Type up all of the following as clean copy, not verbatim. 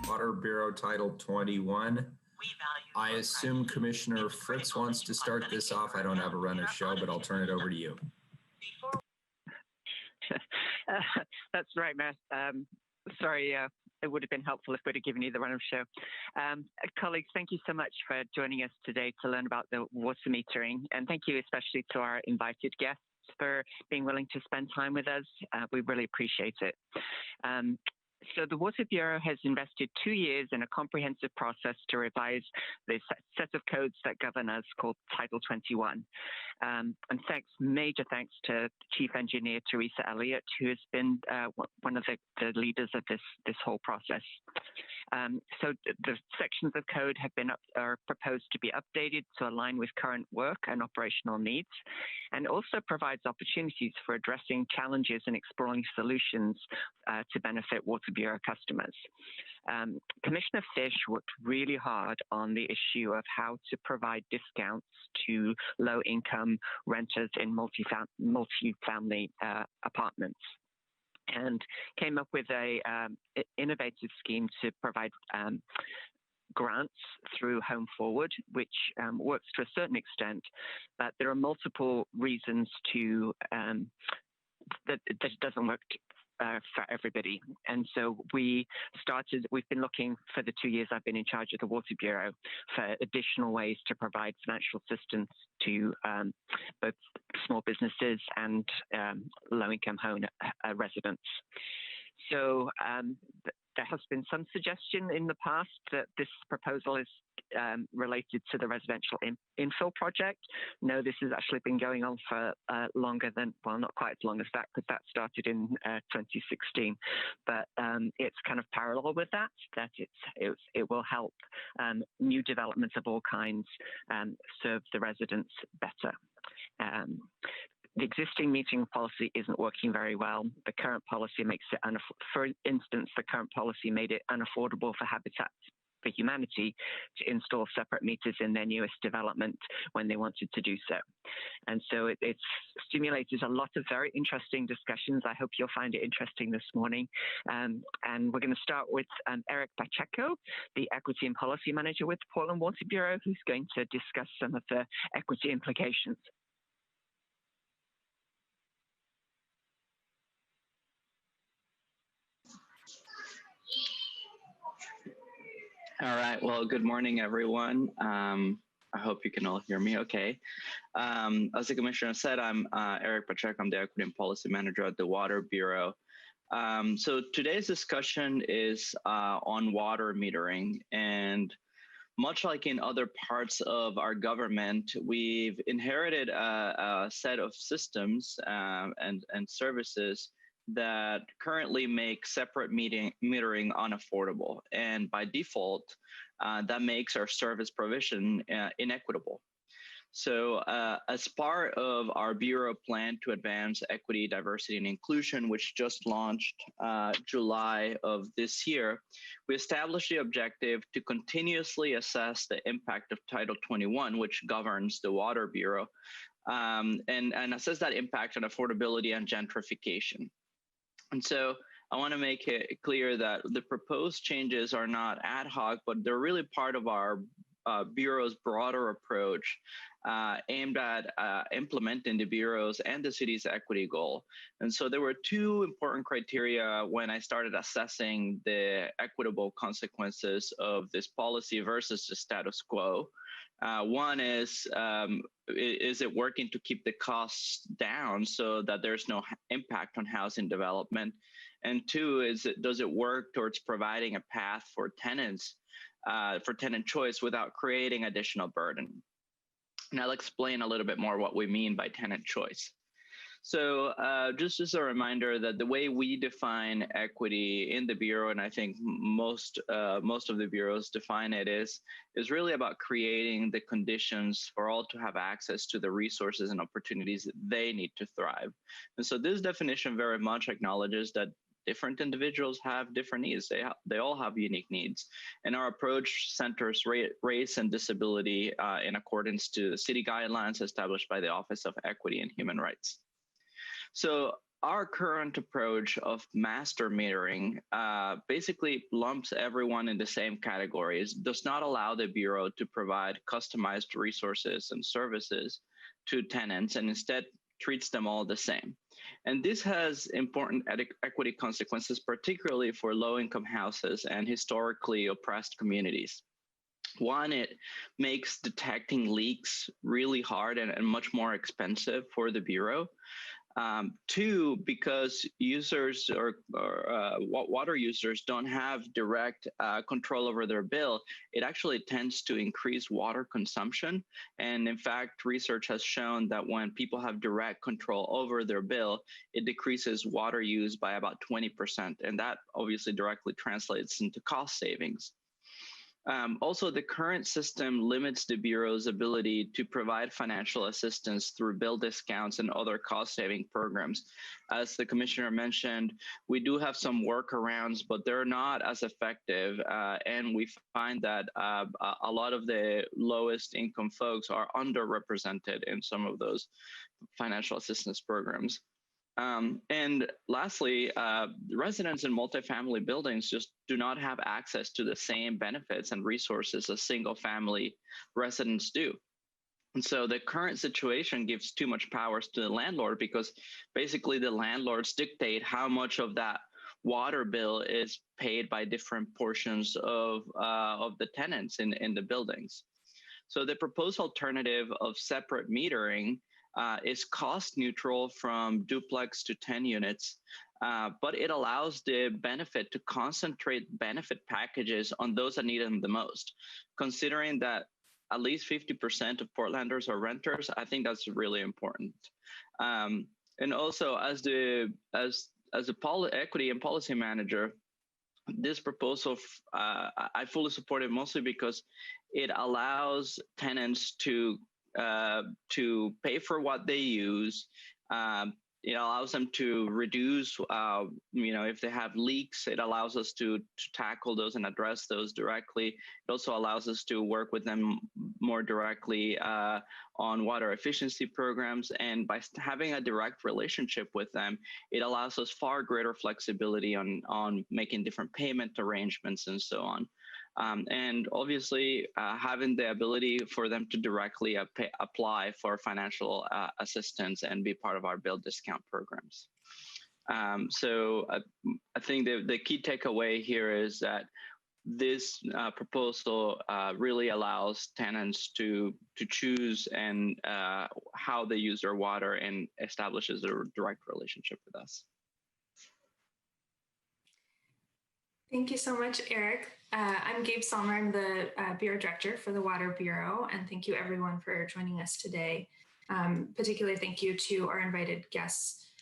Water Bureau Title 21. I assume Commissioner Fritz wants to start this off. I don't have a run of show, but I'll turn it over to you. That's right, Matt. Sorry, it would have been helpful if we'd have given you the run of show. Colleagues, thank you so much for joining us today to learn about the water metering. And thank you especially to our invited guests for being willing to spend time with us. We really appreciate it. So the Water Bureau has invested 2 years in a comprehensive process to revise this set of codes that govern us called Title 21. And major thanks to Chief Engineer Teresa Elliott, who has been one of the leaders of this whole process. So the sections of code are proposed to be updated to align with current work and operational needs, and also provides opportunities for addressing challenges and exploring solutions to benefit Water Bureau customers. Commissioner Fish worked really hard on the issue of how to provide discounts to low-income renters in multifamily apartments, and came up with a innovative scheme to provide grants through Home Forward, which works to a certain extent, but there are multiple reasons that this doesn't work for everybody. And so we've been looking for the 2 years I've been in charge of the Water Bureau for additional ways to provide financial assistance to both small businesses and low-income home residents. So there has been some suggestion in the past that this proposal is related to the residential infill project. No, this has actually been going on for longer than, well, not quite as long as that, because that started in 2016. But it's kind of parallel with that it will help new developments of all kinds serve the residents better. The existing metering policy isn't working very well. The current policy makes it, for instance, the current policy made it unaffordable for Habitat for Humanity to install separate meters in their newest development when they wanted to do so. And so it's stimulated a lot of very interesting discussions. I hope you'll find it interesting this morning. And we're going to start with Eric Pacheco, the Equity and Policy Manager with Portland Water Bureau, who's going to discuss some of the equity implications. All right. Well, good morning, everyone. I hope you can all hear me okay. As the Commissioner said, I'm Eric Pacheco. I'm the Equity and Policy Manager at the Water Bureau. So today's discussion is on water metering. And much like in other parts of our government, we've inherited a set of systems and services that currently make separate metering unaffordable. And by default, that makes our service provision inequitable. So as part of our Bureau plan to advance equity, diversity, and inclusion, which just launched July of this year, we established the objective to continuously assess the impact of Title 21, which governs the Water Bureau, and assess that impact on affordability and gentrification. And so I want to make it clear that the proposed changes are not ad hoc, but they're really part of our Bureau's broader approach aimed at implementing the Bureau's and the city's equity goal. And so there were two important criteria when I started assessing the equitable consequences of this policy versus the status quo. One is it working to keep the costs down so that there's no impact on housing development? And two, does it work towards providing a path for tenants, for tenant choice without creating additional burden? And I'll explain a little bit more what we mean by tenant choice. So just as a reminder that the way we define equity in the Bureau, and I think most of the bureaus define it, is really about creating the conditions for all to have access to the resources and opportunities that they need to thrive. And so this definition very much acknowledges that different individuals have different needs. They all have unique needs. And our approach centers race and disability in accordance to the city guidelines established by the Office of Equity and Human Rights. So our current approach of master metering basically lumps everyone in the same categories, does not allow the Bureau to provide customized resources and services to tenants, and instead treats them all the same. And this has important equity consequences, particularly for low-income houses and historically oppressed communities. One, it makes detecting leaks really hard and much more expensive for the Bureau. Two, because users or water users don't have direct control over their bill, it actually tends to increase water consumption. And in fact, research has shown that when people have direct control over their bill, it decreases water use by about 20%. And that obviously directly translates into cost savings. Also, the current system limits the Bureau's ability to provide financial assistance through bill discounts and other cost-saving programs. As the Commissioner mentioned, we do have some workarounds, but they're not as effective, and we find that a lot of the lowest income folks are underrepresented in some of those financial assistance programs. And lastly, residents in multifamily buildings just do not have access to the same benefits and resources as single-family residents do. And so the current situation gives too much powers to the landlord, because basically the landlords dictate how much of that water bill is paid by different portions of the tenants in the buildings. So the proposed alternative of separate metering is cost neutral from duplex to 10 units, but it allows the benefit to concentrate benefit packages on those that need them the most. Considering that at least 50% of Portlanders are renters, I think that's really important. And also, as a equity and policy manager, this proposal, I fully support it, mostly because it allows tenants to pay for what they use. It allows them to reduce, if they have leaks, it allows us to tackle those and address those directly. It also allows us to work with them more directly on water efficiency programs. And by having a direct relationship with them, it allows us far greater flexibility on making different payment arrangements and so on. And obviously, having the ability for them to directly apply for financial assistance and be part of our bill discount programs. So I think the key takeaway here is that this proposal really allows tenants to choose and how they use their water, and establishes a direct relationship with us. Thank you so much, Eric. I'm Gabe Salmer. I'm the Bureau Director for the Water Bureau, and thank you everyone for joining us today. Particularly thank you to our invited guests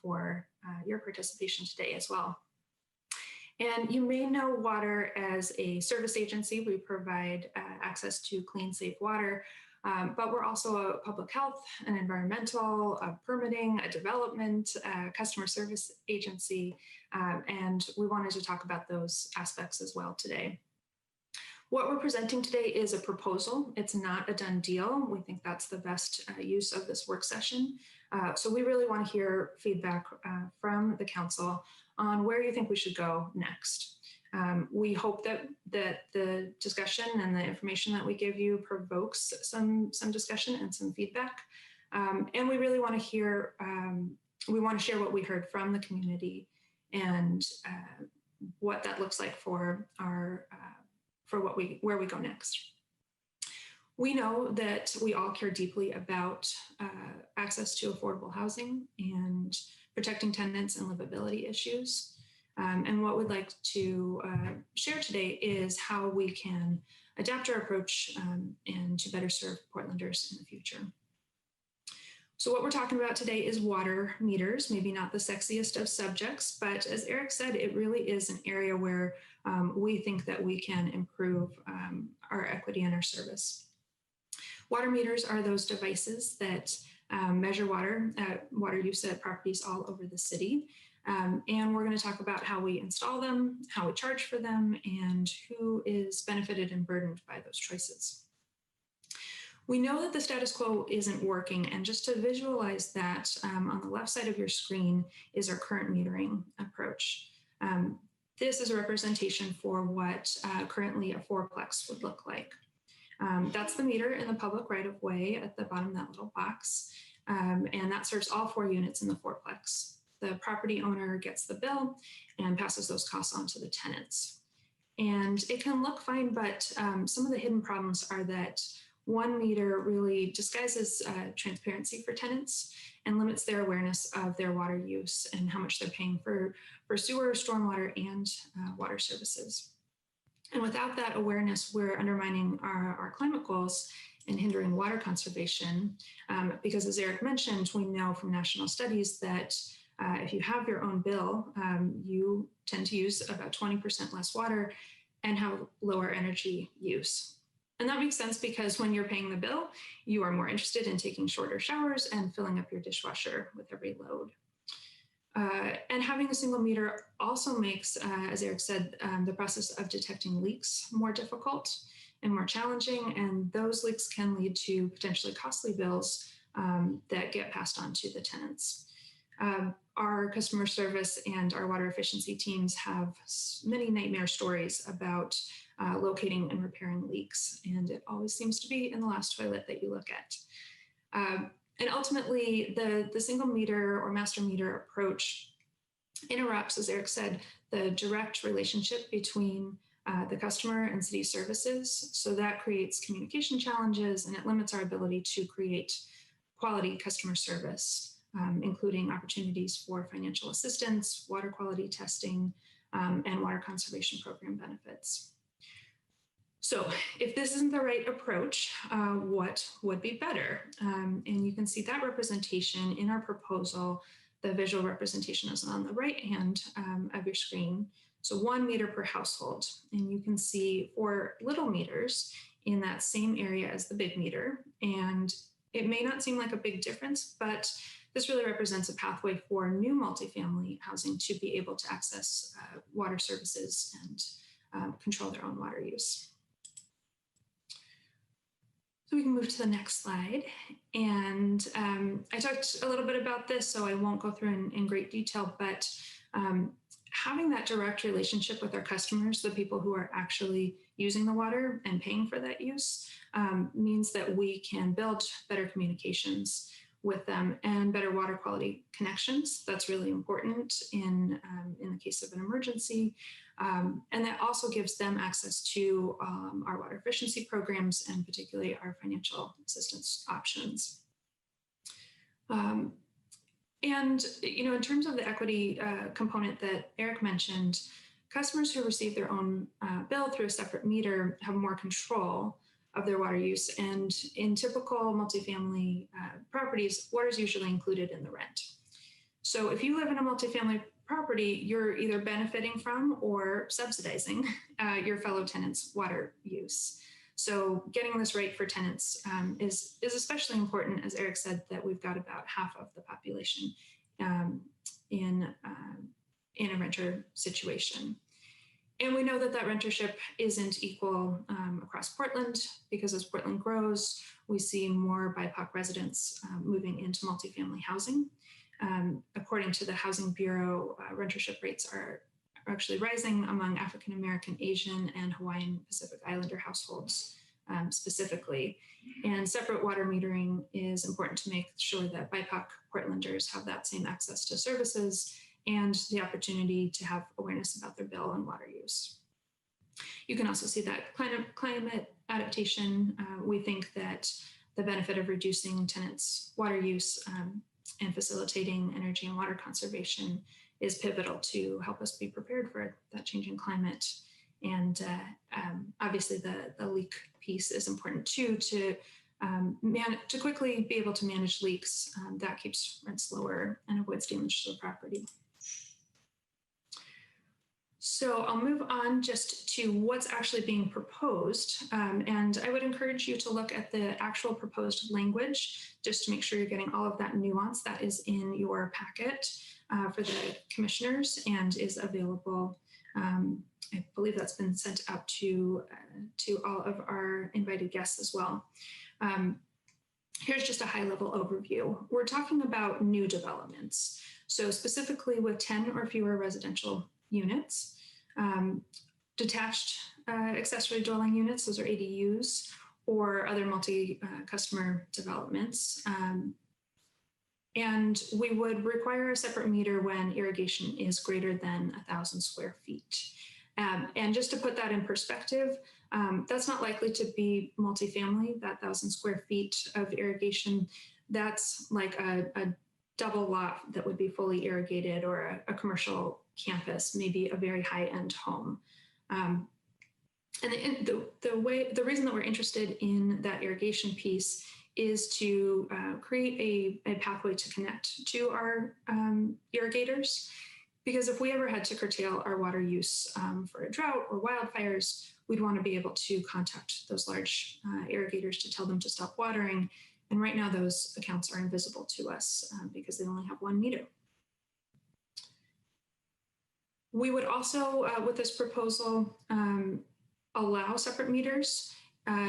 for your participation today as well. And you may know water as a service agency. We provide access to clean, safe water, but we're also a public health, an environmental, a permitting, a development, customer service agency, and we wanted to talk about those aspects as well today. What we're presenting today is a proposal. It's not a done deal. We think that's the best use of this work session. So we really want to hear feedback from the council on where you think we should go next. We hope that the discussion and the information that we give you provokes some discussion and some feedback. And we really want to hear, we want to share what we heard from the community and what that looks like for our, where we go next. We know that we all care deeply about access to affordable housing and protecting tenants and livability issues. And what we'd like to share today is how we can adapt our approach and to better serve Portlanders in the future. So what we're talking about today is water meters, maybe not the sexiest of subjects, but as Eric said, it really is an area where we think that we can improve our equity and our service. Water meters are those devices that measure water use at properties all over the city. And we're going to talk about how we install them, how we charge for them, and who is benefited and burdened by those choices. We know that the status quo isn't working, and just to visualize that, on the left side of your screen is our current metering approach. This is a representation for what currently a fourplex would look like. That's the meter in the public right-of-way at the bottom of that little box, and that serves all 4 units in the fourplex. The property owner gets the bill and passes those costs on to the tenants. And it can look fine, but some of the hidden problems are that one meter really disguises transparency for tenants and limits their awareness of their water use and how much they're paying for sewer, stormwater, and water services. And without that awareness, we're undermining our climate goals and hindering water conservation. Because as Eric mentioned, we know from national studies that if you have your own bill, you tend to use about 20% less water and have lower energy use. And that makes sense because when you're paying the bill, you are more interested in taking shorter showers and filling up your dishwasher with every load. And having a single meter also makes, as Eric said, the process of detecting leaks more difficult and more challenging. And those leaks can lead to potentially costly bills that get passed on to the tenants. Our customer service and our water efficiency teams have many nightmare stories about locating and repairing leaks, and it always seems to be in the last toilet that you look at. And ultimately, the single meter or master meter approach interrupts, as Eric said, the direct relationship between the customer and city services. So that creates communication challenges, and it limits our ability to create quality customer service, including opportunities for financial assistance, water quality testing, and water conservation program benefits. So if this isn't the right approach, what would be better? And you can see that representation in our proposal. The visual representation is on the right hand of your screen. So 1 meter per household. And you can see 4 little meters in that same area as the big meter. And it may not seem like a big difference, but this really represents a pathway for new multifamily housing to be able to access water services and control their own water use. So we can move to the next slide. And I talked a little bit about this, so I won't go through in great detail, but having that direct relationship with our customers, the people who are actually using the water and paying for that use, means that we can build better communications with them and better water quality connections. That's really important in the case of an emergency. And that also gives them access to our water efficiency programs and particularly our financial assistance options. And, in terms of the equity component that Eric mentioned, customers who receive their own bill through a separate meter have more control of their water use. And in typical multifamily properties, water is usually included in the rent. So if you live in a multifamily property, you're either benefiting from or subsidizing your fellow tenants' water use. So getting this right for tenants is especially important, as Eric said, that we've got about half of the population in a renter situation. And we know that rentership isn't equal across Portland, because as Portland grows, we see more BIPOC residents moving into multifamily housing. According to the Housing Bureau, rentership rates are actually rising among African American, Asian, and Hawaiian Pacific Islander households specifically. And separate water metering is important to make sure that BIPOC Portlanders have that same access to services and the opportunity to have awareness about their bill and water use. You can also see that climate adaptation. We think that the benefit of reducing tenants' water use and facilitating energy and water conservation is pivotal to help us be prepared for that changing climate. And obviously the leak piece is important too, to quickly be able to manage leaks. That keeps rents lower and avoids damage to the property. So I'll move on just to what's actually being proposed. And I would encourage you to look at the actual proposed language just to make sure you're getting all of that nuance that is in your packet for the commissioners and is available. I believe that's been sent out to all of our invited guests as well. Here's just a high-level overview. We're talking about new developments. So specifically with 10 or fewer residential units, detached accessory dwelling units, those are ADUs, or other multi-customer developments. And we would require a separate meter when irrigation is greater than 1,000 square feet. And just to put that in perspective, that's not likely to be multifamily, that 1,000 square feet of irrigation. That's like a double lot that would be fully irrigated, or a commercial campus, maybe a very high-end home. And the reason that we're interested in that irrigation piece is to create a pathway to connect to our irrigators. Because if we ever had to curtail our water use for a drought or wildfires, we'd want to be able to contact those large irrigators to tell them to stop watering. And right now those accounts are invisible to us because they only have one meter. We would also, with this proposal, allow separate meters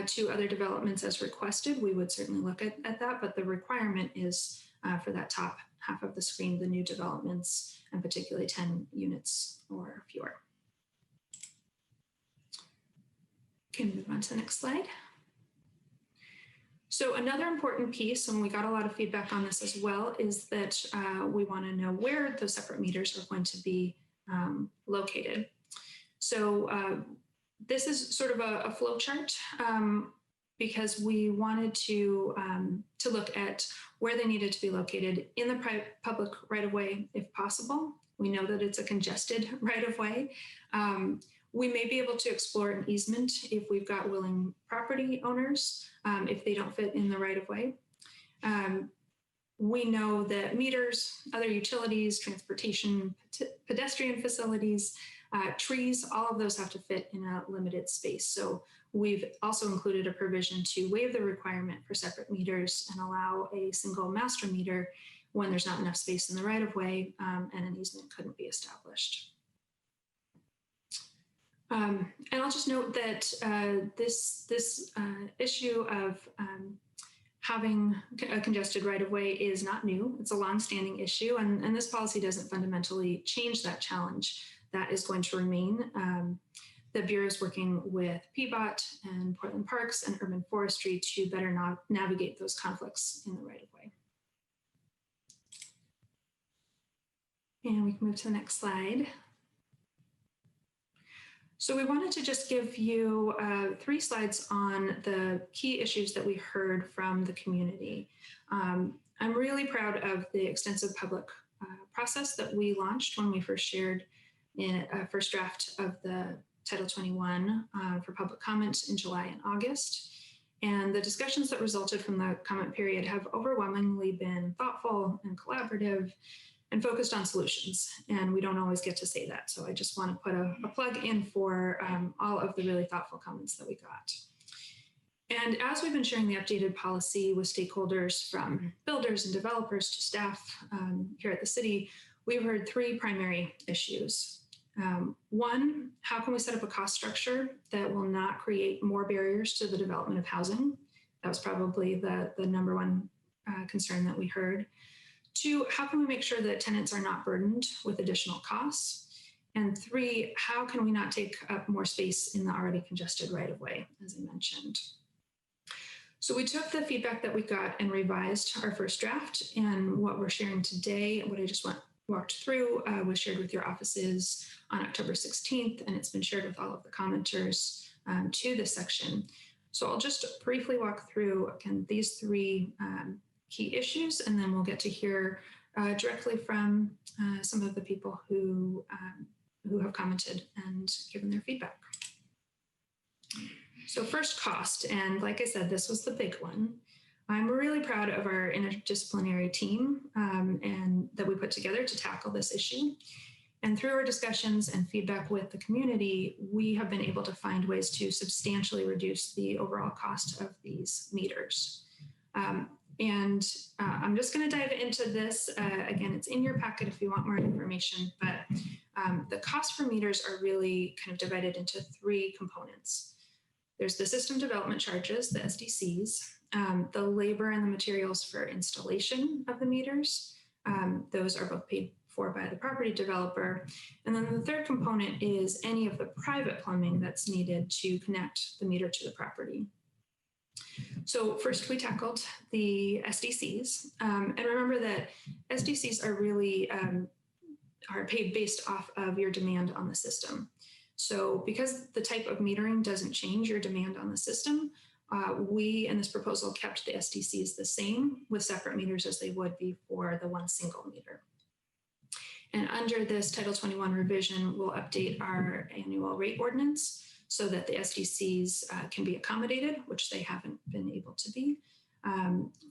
to other developments as requested. We would certainly look at that, but the requirement is for that top half of the screen, the new developments, and particularly 10 units or fewer. Can move on to the next slide. So another important piece, and we got a lot of feedback on this as well, is that we want to know where those separate meters are going to be located. So this is sort of a flow chart because we wanted to look at where they needed to be located in the public right-of-way if possible. We know that it's a congested right-of-way. We may be able to explore an easement if we've got willing property owners, if they don't fit in the right-of-way. We know that meters, other utilities, transportation, pedestrian facilities, trees, all of those have to fit in a limited space. So we've also included a provision to waive the requirement for separate meters and allow a single master meter when there's not enough space in the right-of-way and an easement couldn't be established. And I'll just note that this issue of having a congested right-of-way is not new. It's a long-standing issue, and this policy doesn't fundamentally change that challenge. That is going to remain. The Bureau is working with PBOT and Portland Parks and Urban Forestry to better navigate those conflicts in the right-of-way. And we can move to the next slide. So we wanted to just give you 3 slides on the key issues that we heard from the community. I'm really proud of the extensive public process that we launched when we first shared in a first draft of the Title 21 for public comment in July and August. And the discussions that resulted from the comment period have overwhelmingly been thoughtful and collaborative and focused on solutions. And we don't always get to say that. So I just want to put a plug in for all of the really thoughtful comments that we got. And as we've been sharing the updated policy with stakeholders from builders and developers to staff here at the city, we've heard 3 primary issues. 1, how can we set up a cost structure that will not create more barriers to the development of housing? That was probably the number 1 concern that we heard. 2, how can we make sure that tenants are not burdened with additional costs? And 3, how can we not take up more space in the already congested right-of-way, as I mentioned? So we took the feedback that we got and revised our first draft, and what we're sharing today, what I just walked through was shared with your offices on October 16th, and it's been shared with all of the commenters to this section. So I'll just briefly walk through, again, these 3 key issues, and then we'll get to hear directly from some of the people who have commented and given their feedback. So first, cost, and like I said, this was the big one. I'm really proud of our interdisciplinary team and that we put together to tackle this issue. And through our discussions and feedback with the community, we have been able to find ways to substantially reduce the overall cost of these meters. And I'm just going to dive into this. Again, it's in your packet if you want more information, but the cost for meters are really kind of divided into 3 components. There's the system development charges, the SDCs, The labor and the materials for installation of the meters, those are both paid for by the property developer. And then the third component is any of the private plumbing that's needed to connect the meter to the property. So first we tackled the SDCs, and remember that SDCs are really are paid based off of your demand on the system. So because the type of metering doesn't change your demand on the system, we in this proposal kept the SDCs the same with separate meters as they would be for the one single meter. And under this Title 21 revision, we'll update our annual rate ordinance so that the SDCs can be accommodated, which they haven't been able to be,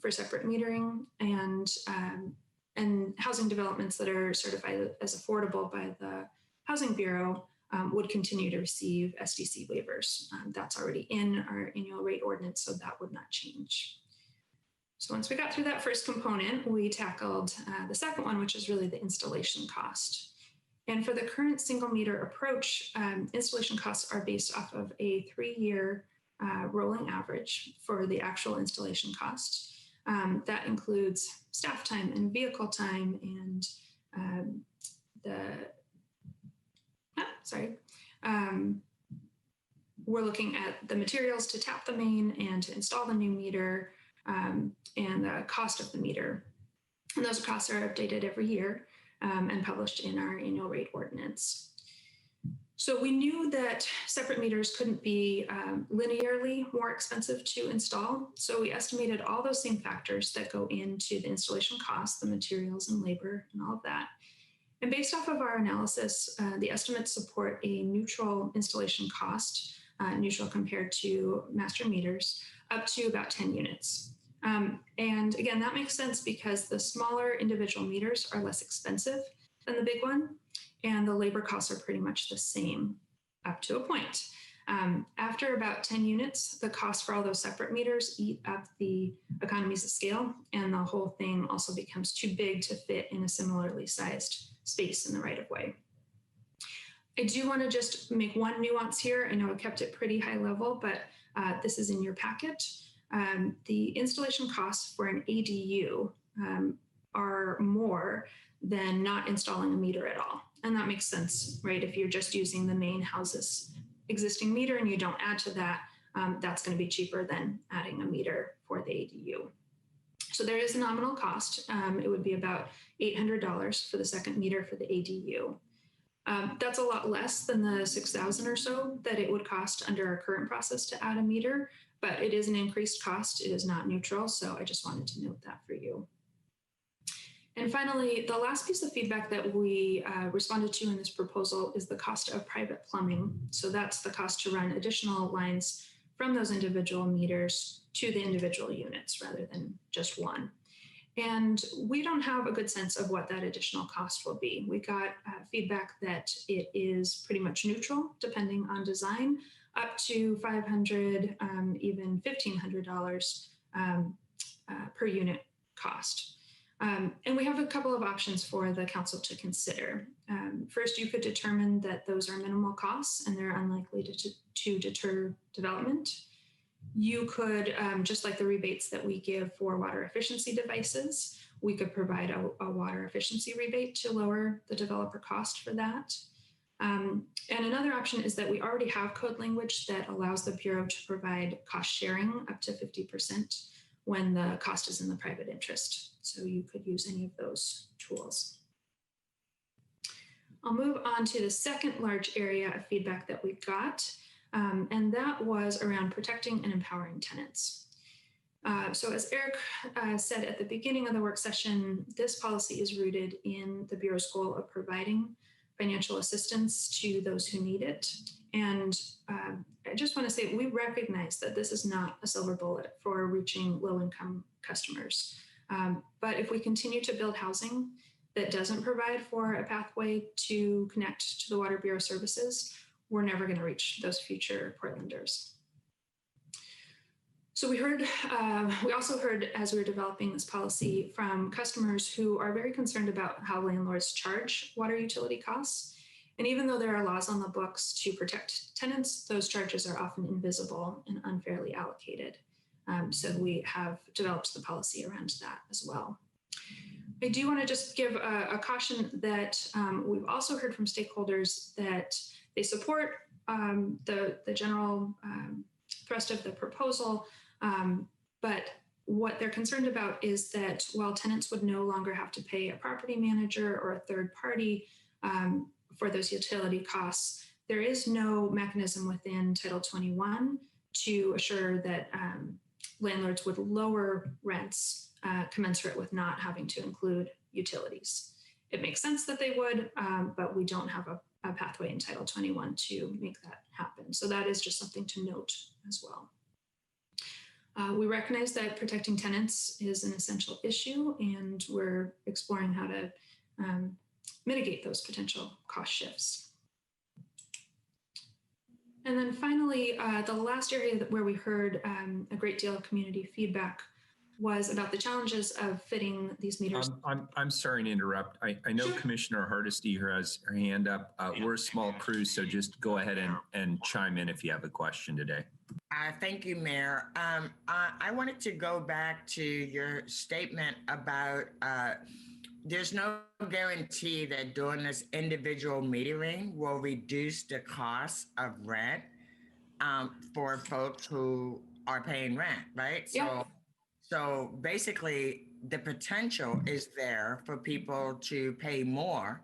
for separate metering, and housing developments that are certified as affordable by the Housing Bureau would continue to receive SDC waivers. That's already in our annual rate ordinance, so that would not change. So once we got through that first component, we tackled the second one, which is really the installation cost. And for the current single meter approach, installation costs are based off of a 3-year rolling average for the actual installation cost. That includes staff time and vehicle time and we're looking at the materials to tap the main and to install the new meter, and the cost of the meter. And those costs are updated every year and published in our annual rate ordinance. So we knew that separate meters couldn't be linearly more expensive to install. So we estimated all those same factors that go into the installation costs, the materials and labor and all of that. And based off of our analysis, the estimates support a neutral installation cost, neutral compared to master meters, up to about 10 units. And again, that makes sense because the smaller individual meters are less expensive than the big one, and the labor costs are pretty much the same up to a point. After about 10 units, the cost for all those separate meters eat up the economies of scale, and the whole thing also becomes too big to fit in a similarly sized space in the right of way. I do want to just make one nuance here. I know I kept it pretty high level, but this is in your packet. The installation costs for an ADU are more than not installing a meter at all. And that makes sense, right? If you're just using the main house's existing meter and you don't add to that, that's going to be cheaper than adding a meter for the ADU. So there is a nominal cost. It would be about $800 for the second meter for the ADU. That's a lot less than the $6,000 or so that it would cost under our current process to add a meter, but it is an increased cost. It is not neutral, so I just wanted to note that for you. And finally, the last piece of feedback that we responded to in this proposal is the cost of private plumbing. So that's the cost to run additional lines from those individual meters to the individual units rather than just one. And we don't have a good sense of what that additional cost will be. We got feedback that it is pretty much neutral depending on design, up to $500, even $1,500 per unit cost. And we have a couple of options for the council to consider. First, you could determine that those are minimal costs and they're unlikely to deter development. You could, just like the rebates that we give for water efficiency devices, we could provide a water efficiency rebate to lower the developer cost for that. And another option is that we already have code language that allows the Bureau to provide cost sharing up to 50% when the cost is in the private interest. So you could use any of those tools. I'll move on to the second large area of feedback that we got, and that was around protecting and empowering tenants. So as Eric said at the beginning of the work session, this policy is rooted in the Bureau's goal of providing financial assistance to those who need it. And I just want to say, we recognize that this is not a silver bullet for reaching low-income customers. But if we continue to build housing that doesn't provide for a pathway to connect to the Water Bureau services, we're never going to reach those future Portlanders. So we also heard as we were developing this policy from customers who are very concerned about how landlords charge water utility costs. And even though there are laws on the books to protect tenants, those charges are often invisible and unfairly allocated. So we have developed the policy around that as well. I do want to just give a caution that we've also heard from stakeholders that they support the general thrust of the proposal, but what they're concerned about is that while tenants would no longer have to pay a property manager or a third party for those utility costs, there is no mechanism within Title 21 to assure that landlords would lower rents commensurate with not having to include utilities. It makes sense that they would, but we don't have a pathway in Title 21 to make that happen. So that is just something to note as well. We recognize that protecting tenants is an essential issue, and we're exploring how to mitigate those potential cost shifts. And then finally, the last area where we heard a great deal of community feedback was about the challenges of fitting these meters. I'm sorry to interrupt. I know Sure. Commissioner Hardesty here has her hand up. We're a small crew, so just go ahead and chime in if you have a question today. Thank you, Mayor. I wanted to go back to your statement about there's no guarantee that doing this individual metering will reduce the cost of rent for folks who are paying rent, right? Yeah. So basically, the potential is there for people to pay more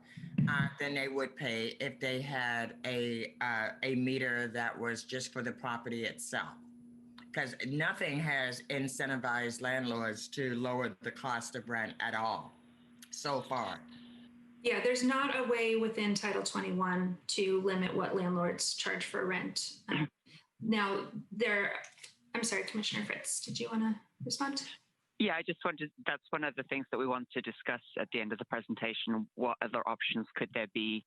than they would pay if they had a meter that was just for the property itself. Because nothing has incentivized landlords to lower the cost of rent at all so far. Yeah, there's not a way within Title 21 to limit what landlords charge for rent. Now, I'm sorry, Commissioner Fritz, did you want to respond? Yeah, I just wanted, that's one of the things that we want to discuss at the end of the presentation. What other options could there be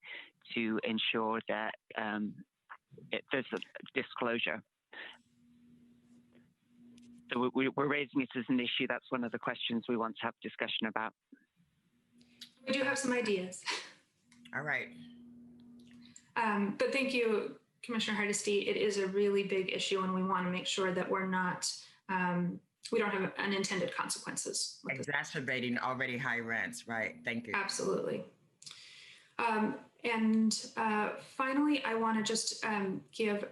to ensure that there's a disclosure? So we're raising it as an issue. That's one of the questions we want to have discussion about. We do have some ideas. All right. But thank you, Commissioner Hardesty. It is a really big issue, and we want to make sure that we're not, we don't have unintended consequences. Exacerbating already high rents, right? Thank you. Absolutely. And finally, I want to just give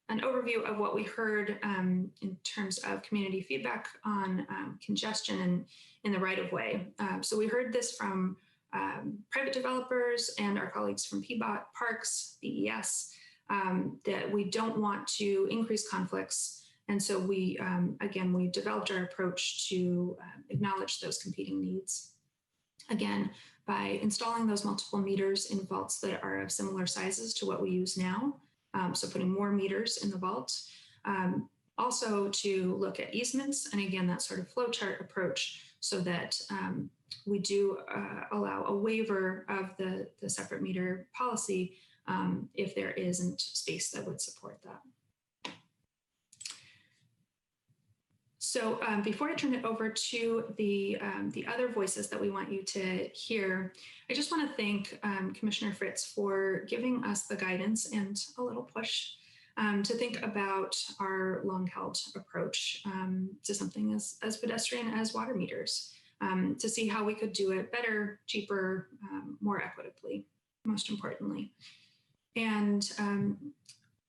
an overview of what we heard in terms of community feedback on congestion in the right-of-way. So we heard this from private developers and our colleagues from PBOT, Parks, BES, that we don't want to increase conflicts. And so we, again, we developed our approach to acknowledge those competing needs. Again, by installing those multiple meters in vaults that are of similar sizes to what we use now. So putting more meters in the vault. Also to look at easements, and again, that sort of flowchart approach so that we do allow a waiver of the separate meter policy if there isn't space that would support that. So before I turn it over to the other voices that we want you to hear, I just want to thank Commissioner Fritz for giving us the guidance and a little push to think about our long-held approach to something as pedestrian as water meters, to see how we could do it better, cheaper, more equitably, most importantly. And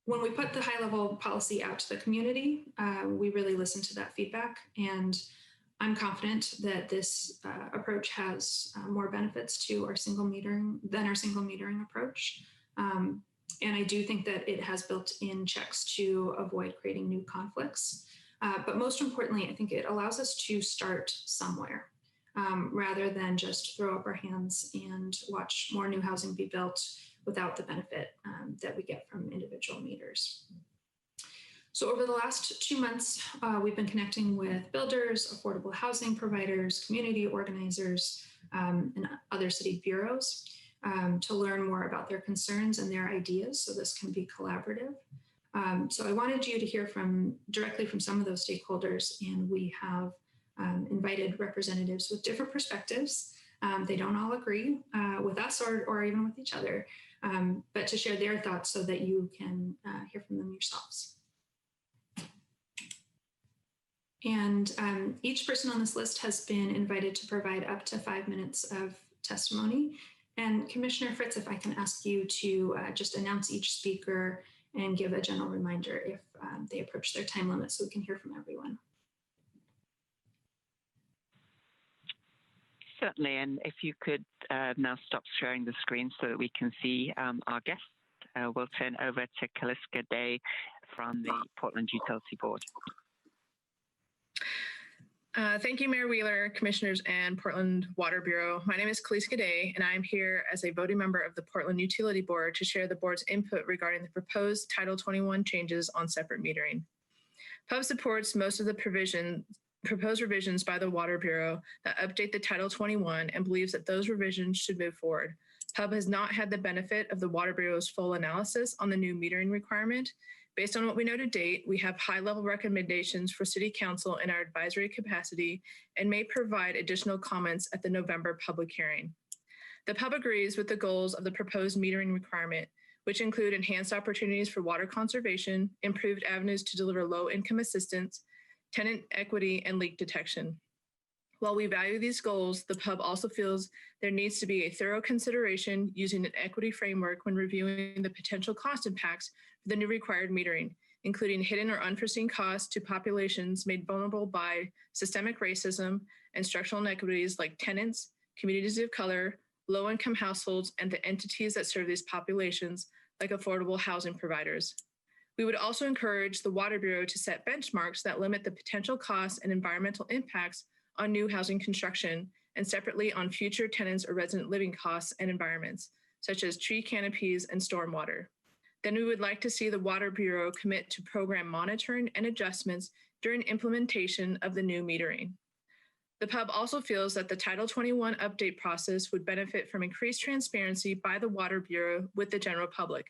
when we put the high-level policy out to the community, we really listened to that feedback, and I'm confident that this approach has more benefits to our single metering than our single metering approach. And I do think that it has built-in checks to avoid creating new conflicts. But most importantly, I think it allows us to start somewhere rather than just throw up our hands and watch more new housing be built without the benefit that we get from individual meters. So over the last 2 months, we've been connecting with builders, affordable housing providers, community organizers, and other city bureaus to learn more about their concerns and their ideas so this can be collaborative. So I wanted you to hear directly from some of those stakeholders, and we have invited representatives with different perspectives. They don't all agree with us or even with each other, but to share their thoughts so that you can hear from them yourselves. And each person on this list has been invited to provide up to 5 minutes of testimony. And Commissioner Fritz, if I can ask you to just announce each speaker and give a general reminder if they approach their time limit so we can hear from everyone. Certainly, and if you could now stop sharing the screen so that we can see our guest. We'll turn over to Kaliska Day from the Portland Utility Board. Thank you, Mayor Wheeler, Commissioners, and Portland Water Bureau. My name is Kaliska Day, and I'm here as a voting member of the Portland Utility Board to share the board's input regarding the proposed Title 21 changes on separate metering. PUB supports most of the proposed revisions by the Water Bureau that update the Title 21 and believes that those revisions should move forward. PUB has not had the benefit of the Water Bureau's full analysis on the new metering requirement. Based on what we know to date, we have high-level recommendations for City Council in our advisory capacity and may provide additional comments at the November public hearing. The PUB agrees with the goals of the proposed metering requirement, which include enhanced opportunities for water conservation, improved avenues to deliver low-income assistance, tenant equity, and leak detection. While we value these goals, the PUB also feels there needs to be a thorough consideration using an equity framework when reviewing the potential cost impacts for the new required metering, including hidden or unforeseen costs to populations made vulnerable by systemic racism and structural inequities like tenants, communities of color, low-income households, and the entities that serve these populations like affordable housing providers. We would also encourage the Water Bureau to set benchmarks that limit the potential costs and environmental impacts on new housing construction and separately on future tenants or resident living costs and environments, such as tree canopies and stormwater. Then we would like to see the Water Bureau commit to program monitoring and adjustments during implementation of the new metering. The PUB also feels that the Title 21 update process would benefit from increased transparency by the Water Bureau with the general public.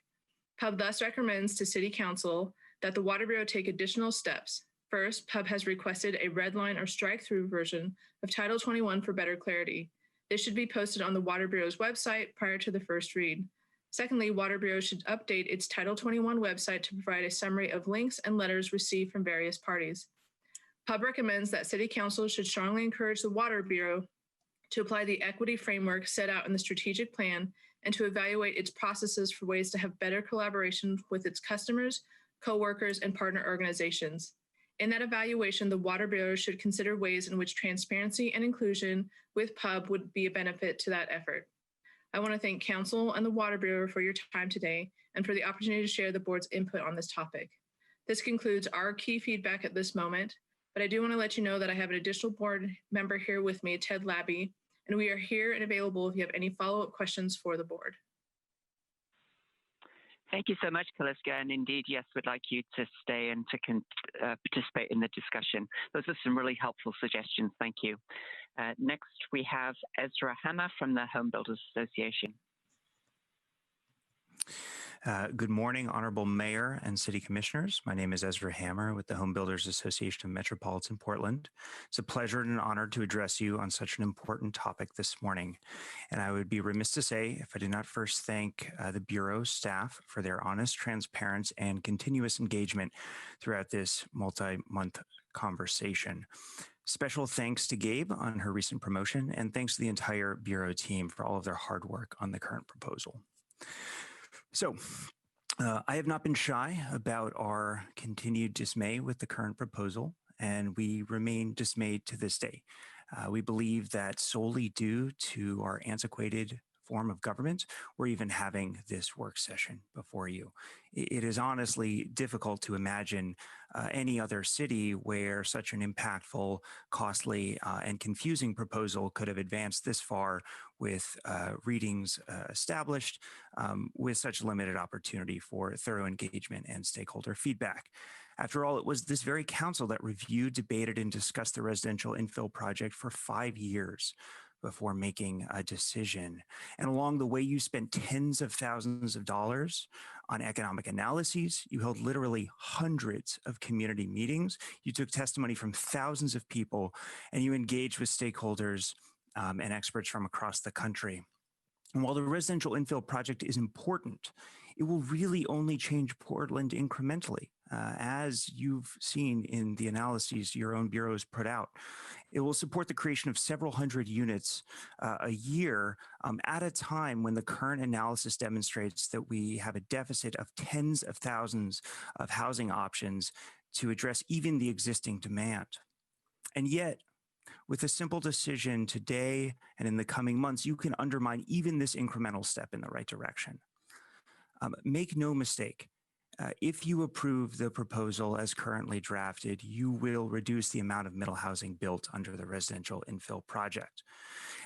PUB thus recommends to City Council that the Water Bureau take additional steps. First, PUB has requested a red line or strike-through version of Title 21 for better clarity. This should be posted on the Water Bureau's website prior to the first read. Secondly, Water Bureau should update its Title 21 website to provide a summary of links and letters received from various parties. PUB recommends that City Council should strongly encourage the Water Bureau to apply the equity framework set out in the strategic plan and to evaluate its processes for ways to have better collaboration with its customers, co-workers, and partner organizations. In that evaluation, the Water Bureau should consider ways in which transparency and inclusion with PUB would be a benefit to that effort. I want to thank Council and the Water Bureau for your time today and for the opportunity to share the board's input on this topic. This concludes our key feedback at this moment, but I do want to let you know that I have an additional board member here with me, Ted Labby, and we are here and available if you have any follow-up questions for the board. Thank you so much, Kaliska. And indeed, yes, we'd like you to stay and to participate in the discussion. Those are some really helpful suggestions. Thank you. Next, we have Ezra Hammer from the Home Builders Association. Good morning, Honorable Mayor and City Commissioners. My name is Ezra Hammer with the Home Builders Association of Metropolitan Portland. It's a pleasure and an honor to address you on such an important topic this morning. And I would be remiss to say if I did not first thank the Bureau staff for their honest, transparent, and continuous engagement throughout this multi-month conversation. Special thanks to Gabe on her recent promotion, and thanks to the entire Bureau team for all of their hard work on the current proposal. So, I have not been shy about our continued dismay with the current proposal, and we remain dismayed to this day. We believe that solely due to our antiquated form of government, we're even having this work session before you. It is honestly difficult to imagine any other city where such an impactful, costly, and confusing proposal could have advanced this far with readings established with such limited opportunity for thorough engagement and stakeholder feedback. After all, it was this very council that reviewed, debated, and discussed the residential infill project for 5 years before making a decision. And along the way, you spent tens of thousands of dollars on economic analyses. You held literally hundreds of community meetings. You took testimony from thousands of people, and you engaged with stakeholders and experts from across the country. And while the residential infill project is important, it will really only change Portland incrementally. as you've seen in the analyses your own bureaus put out. It will support the creation of several hundred units a year at a time when the current analysis demonstrates that we have a deficit of tens of thousands of housing options to address even the existing demand. And yet, with a simple decision today and in the coming months, you can undermine even this incremental step in the right direction. Make no mistake, if you approve the proposal as currently drafted, you will reduce the amount of middle housing built under the residential infill project.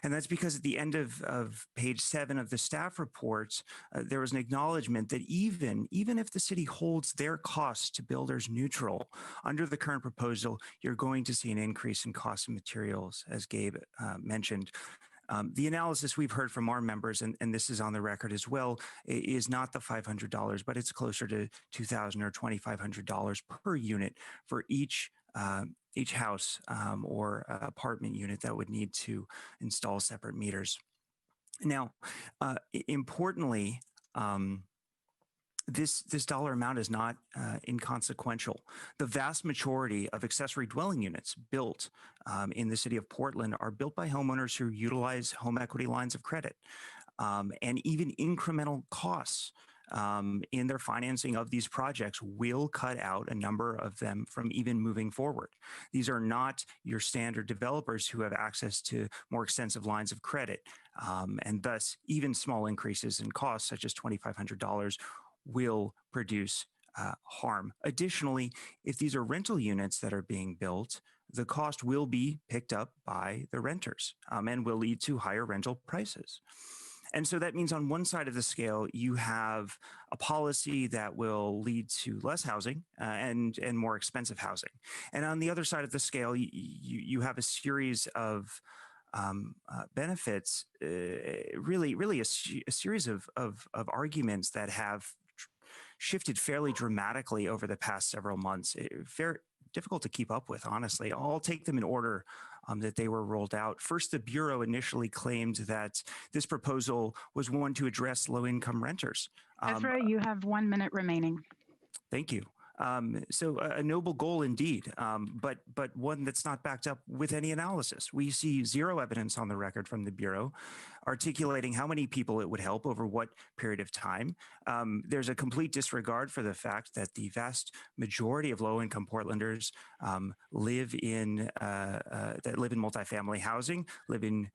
And that's because at the end of page 7 of the staff report, there was an acknowledgement that even if the city holds their costs to builders neutral, under the current proposal, you're going to see an increase in cost of materials, as Gabe mentioned. The analysis we've heard from our members, and this is on the record as well, is not the $500, but it's closer to $2,000 or $2,500 per unit for each house or apartment unit that would need to install separate meters. Now, importantly, this dollar amount is not inconsequential. The vast majority of accessory dwelling units built in the city of Portland are built by homeowners who utilize home equity lines of credit, and even incremental costs in their financing of these projects will cut out a number of them from even moving forward. These are not your standard developers who have access to more extensive lines of credit, and thus even small increases in costs such as $2,500 will produce harm. Additionally, if these are rental units that are being built, the cost will be picked up by the renters and will lead to higher rental prices. And so that means on one side of the scale, you have a policy that will lead to less housing and more expensive housing. And on the other side of the scale, you have a series of benefits, really a series of arguments that have shifted fairly dramatically over the past several months. Very difficult to keep up with, honestly. I'll take them in order that they were rolled out. First, the Bureau initially claimed that this proposal was one to address low-income renters. Ezra, you have 1 minute remaining. Thank you. So a noble goal indeed, but one that's not backed up with any analysis. We see zero evidence on the record from the Bureau articulating how many people it would help over what period of time. There's a complete disregard for the fact that the vast majority of low-income Portlanders live in multifamily housing, live in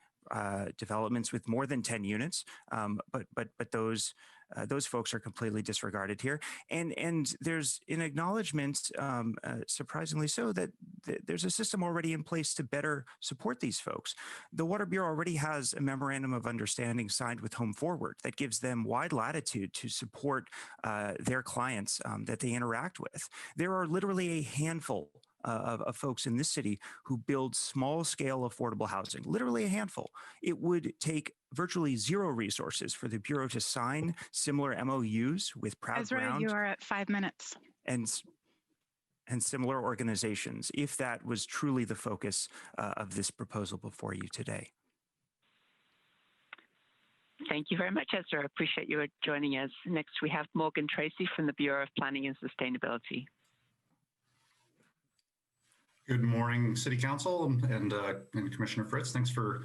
developments with more than 10 units, but those folks are completely disregarded here. And there's an acknowledgement, surprisingly so, that there's a system already in place to better support these folks. The Water Bureau already has a memorandum of understanding signed with Home Forward that gives them wide latitude to support their clients that they interact with. There are literally a handful of folks in this city who build small-scale affordable housing, literally a handful. It would take virtually zero resources for the Bureau to sign similar MOUs with Proud Ezra, Ground you are at 5 minutes. and similar organizations, if that was truly the focus of this proposal before you today. Thank you very much, Ezra. I appreciate you joining us. Next, we have Morgan Tracy from the Bureau of Planning and Sustainability. Good morning, City Council and Commissioner Fritz. Thanks for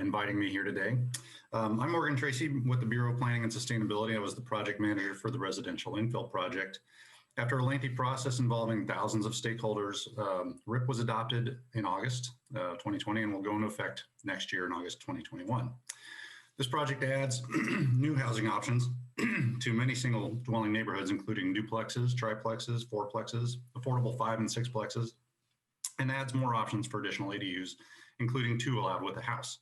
inviting me here today. I'm Morgan Tracy with the Bureau of Planning and Sustainability. I was the project manager for the residential infill project. After a lengthy process involving thousands of stakeholders, RIP was adopted in August 2020 and will go into effect next year in August 2021. This project adds new housing options to many single dwelling neighborhoods, including duplexes, triplexes, fourplexes, affordable 5 and 6plexes, and adds more options for additional ADUs, including 2 allowed with a house.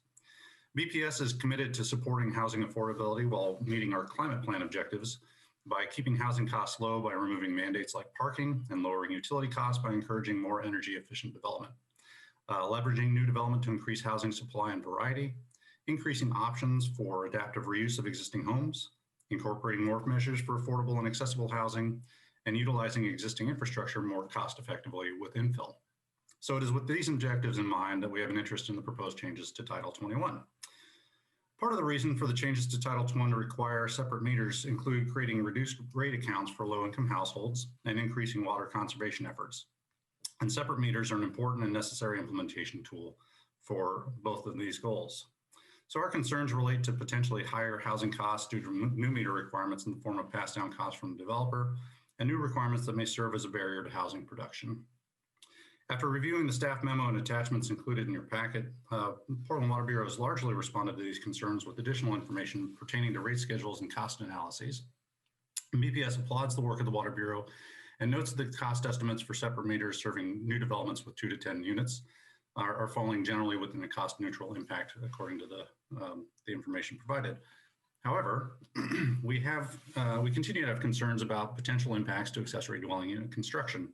BPS is committed to supporting housing affordability while meeting our climate plan objectives by keeping housing costs low by removing mandates like parking and lowering utility costs by encouraging more energy efficient development, leveraging new development to increase housing supply and variety, increasing options for adaptive reuse of existing homes, incorporating more measures for affordable and accessible housing, and utilizing existing infrastructure more cost effectively with infill. So it is with these objectives in mind that we have an interest in the proposed changes to Title 21. Part of the reason for the changes to Title 21 to require separate meters include creating reduced rate accounts for low-income households and increasing water conservation efforts. And separate meters are an important and necessary implementation tool for both of these goals. So our concerns relate to potentially higher housing costs due to new meter requirements in the form of pass down costs from the developer and new requirements that may serve as a barrier to housing production. After reviewing the staff memo and attachments included in your packet, Portland Water Bureau has largely responded to these concerns with additional information pertaining to rate schedules and cost analyses. BPS applauds the work of the Water Bureau and notes that the cost estimates for separate meters serving new developments with 2 to 10 units are falling generally within a cost neutral impact according to the information provided. However, we continue to have concerns about potential impacts to accessory dwelling unit construction.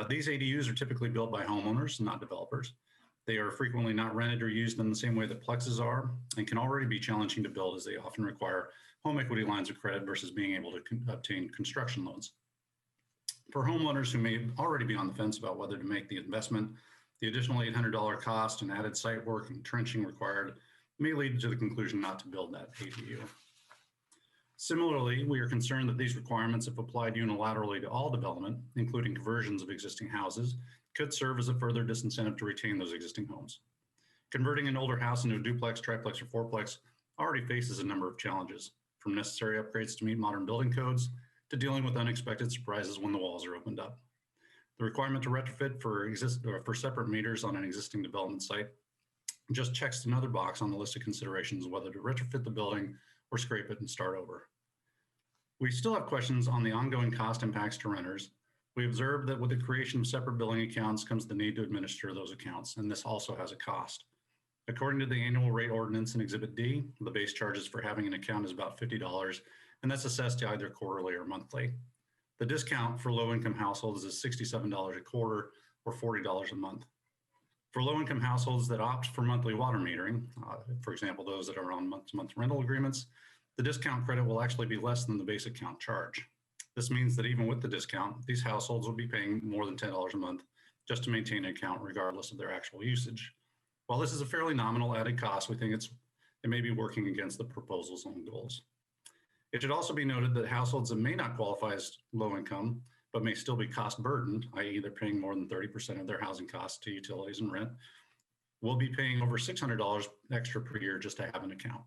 These ADUs are typically built by homeowners, not developers. They are frequently not rented or used in the same way that plexes are and can already be challenging to build as they often require home equity lines of credit versus being able to obtain construction loans. For homeowners who may already be on the fence about whether to make the investment, the additional $800 cost and added site work and trenching required may lead to the conclusion not to build that ADU. Similarly, we are concerned that these requirements, if applied unilaterally to all development, including conversions of existing houses, could serve as a further disincentive to retain those existing homes. Converting an older house into a duplex, triplex, or fourplex already faces a number of challenges, from necessary upgrades to meet modern building codes to dealing with unexpected surprises when the walls are opened up. The requirement to retrofit for separate meters on an existing development site just checks another box on the list of considerations whether to retrofit the building or scrape it and start over. We still have questions on the ongoing cost impacts to renters. We observed that with the creation of separate billing accounts comes the need to administer those accounts, and this also has a cost. According to the annual rate ordinance in Exhibit D, the base charges for having an account is about $50, and that's assessed to either quarterly or monthly. The discount for low-income households is $67 a quarter or $40 a month. For low-income households that opt for monthly water metering, for example, those that are on month-to-month rental agreements, the discount credit will actually be less than the base account charge. This means that even with the discount, these households will be paying more than $10 a month just to maintain an account regardless of their actual usage. While this is a fairly nominal added cost, we think it may be working against the proposal's own goals. It should also be noted that households that may not qualify as low income, but may still be cost burdened, i.e. they're paying more than 30% of their housing costs to utilities and rent, will be paying over $600 extra per year just to have an account.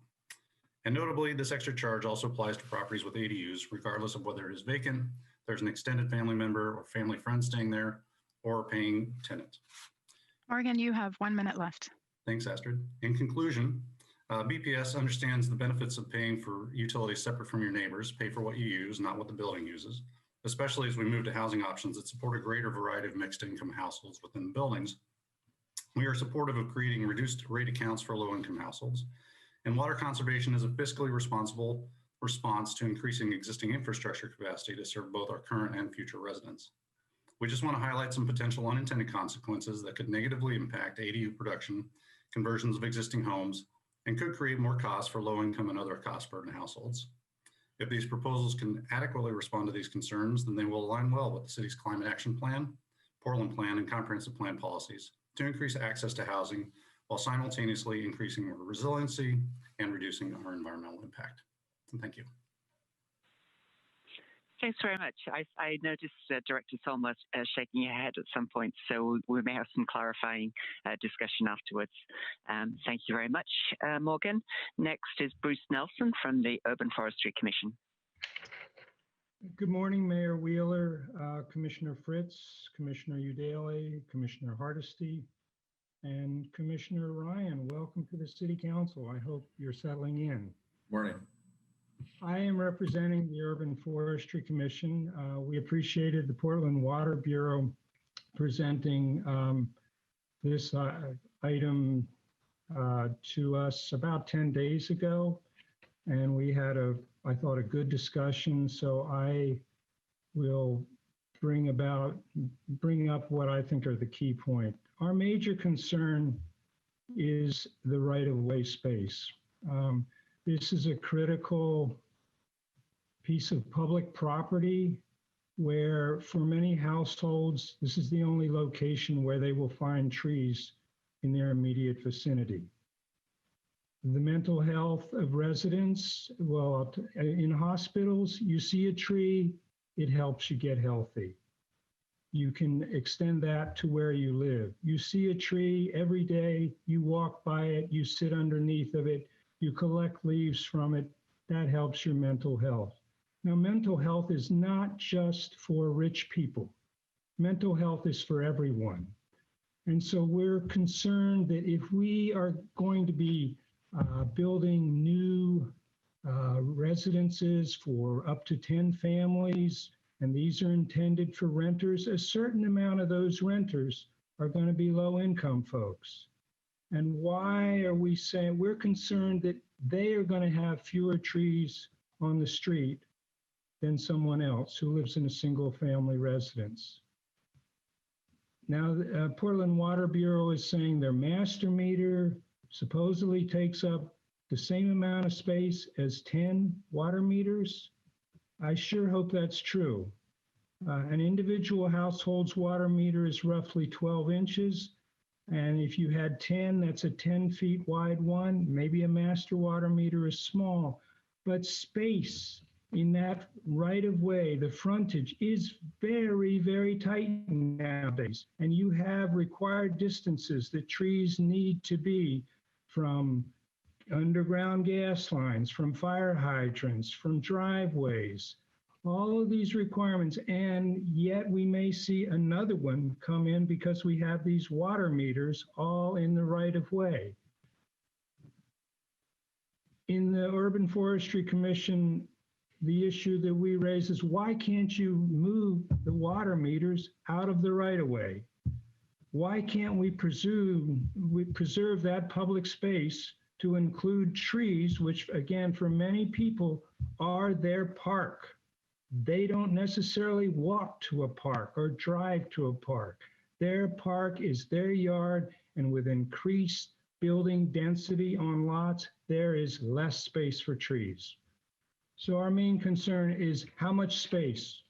And notably, this extra charge also applies to properties with ADUs, regardless of whether it is vacant, there's an extended family member or family friend staying there, or a paying tenant. Morgan, you have 1 minute left. Thanks, Astrid. In conclusion, BPS understands the benefits of paying for utilities separate from your neighbors. Pay for what you use, not what the building uses, especially as we move to housing options that support a greater variety of mixed income households within the buildings. We are supportive of creating reduced rate accounts for low income households. And water conservation is a fiscally responsible response to increasing existing infrastructure capacity to serve both our current and future residents. We just want to highlight some potential unintended consequences that could negatively impact ADU production, conversions of existing homes, and could create more costs for low-income and other cost-burden households. If these proposals can adequately respond to these concerns, then they will align well with the city's climate action plan, Portland plan, and comprehensive plan policies to increase access to housing while simultaneously increasing our resiliency and reducing our environmental impact. And thank you. Thanks very much. I noticed Director Solmer shaking her head at some point, so we may have some clarifying discussion afterwards. Thank you very much, Morgan. Next is Bruce Nelson from the Urban Forestry Commission. Good morning, Mayor Wheeler, Commissioner Fritz, Commissioner Udaley, Commissioner Hardesty, and Commissioner Ryan. Welcome to the City Council. I hope you're settling in. Morning. I am representing the Urban Forestry Commission. We appreciated the Portland Water Bureau presenting this item to us about 10 days ago. And we had I thought, a good discussion. So I will bring up what I think are the key points. Our major concern is the right-of-way space. This is a critical piece of public property where for many households, this is the only location where they will find trees in their immediate vicinity. The mental health of residents, well, in hospitals, you see a tree, it helps you get healthy. You can extend that to where you live. You see a tree every day, you walk by it, you sit underneath of it, you collect leaves from it, that helps your mental health. Now, mental health is not just for rich people. Mental health is for everyone. And so we're concerned that if we are going to be building new residences for up to 10 families, and these are intended for renters, a certain amount of those renters are going to be low-income folks. And why are we saying we're concerned that they are going to have fewer trees on the street than someone else who lives in a single-family residence? Now, Portland Water Bureau is saying their master meter supposedly takes up the same amount of space as 10 water meters. I sure hope that's true. An individual household's water meter is roughly 12 inches. And if you had 10, that's a 10 feet wide one. Maybe a master water meter is small, but space in that right of way, the frontage is very, very tight nowadays. And you have required distances that trees need to be from underground gas lines, from fire hydrants, from driveways, all of these requirements. And yet we may see another one come in because we have these water meters all in the right of way. In the Urban Forestry Commission, the issue that we raise is why can't you move the water meters out of the right of way? Why can't we preserve that public space to include trees, which again, for many people are their park. They don't necessarily walk to a park or drive to a park. Their park is their yard, and with increased building density on lots, there is less space for trees. So our main concern is how much space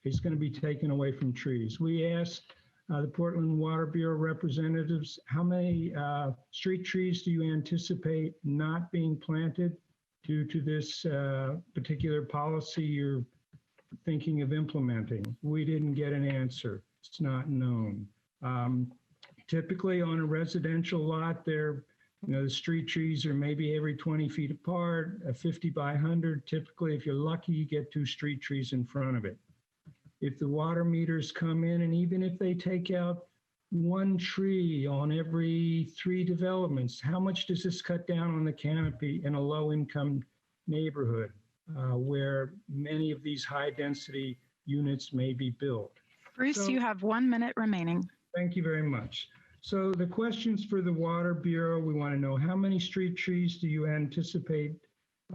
is going to be taken away from trees. We asked the Portland Water Bureau representatives, how many street trees do you anticipate not being planted due to this particular policy you're thinking of implementing? We didn't get an answer. It's not known. Typically on a residential lot, the street trees are maybe every 20 feet apart, 50 by 100. Typically, if you're lucky, you get 2 street trees in front of it. If the water meters come in, and even if they take out 1 tree on every 3 developments, how much does this cut down on the canopy in a low-income neighborhood where many of these high-density units may be built? Bruce, you have 1 minute remaining. Thank you very much. So the questions for the Water Bureau, we want to know how many street trees do you anticipate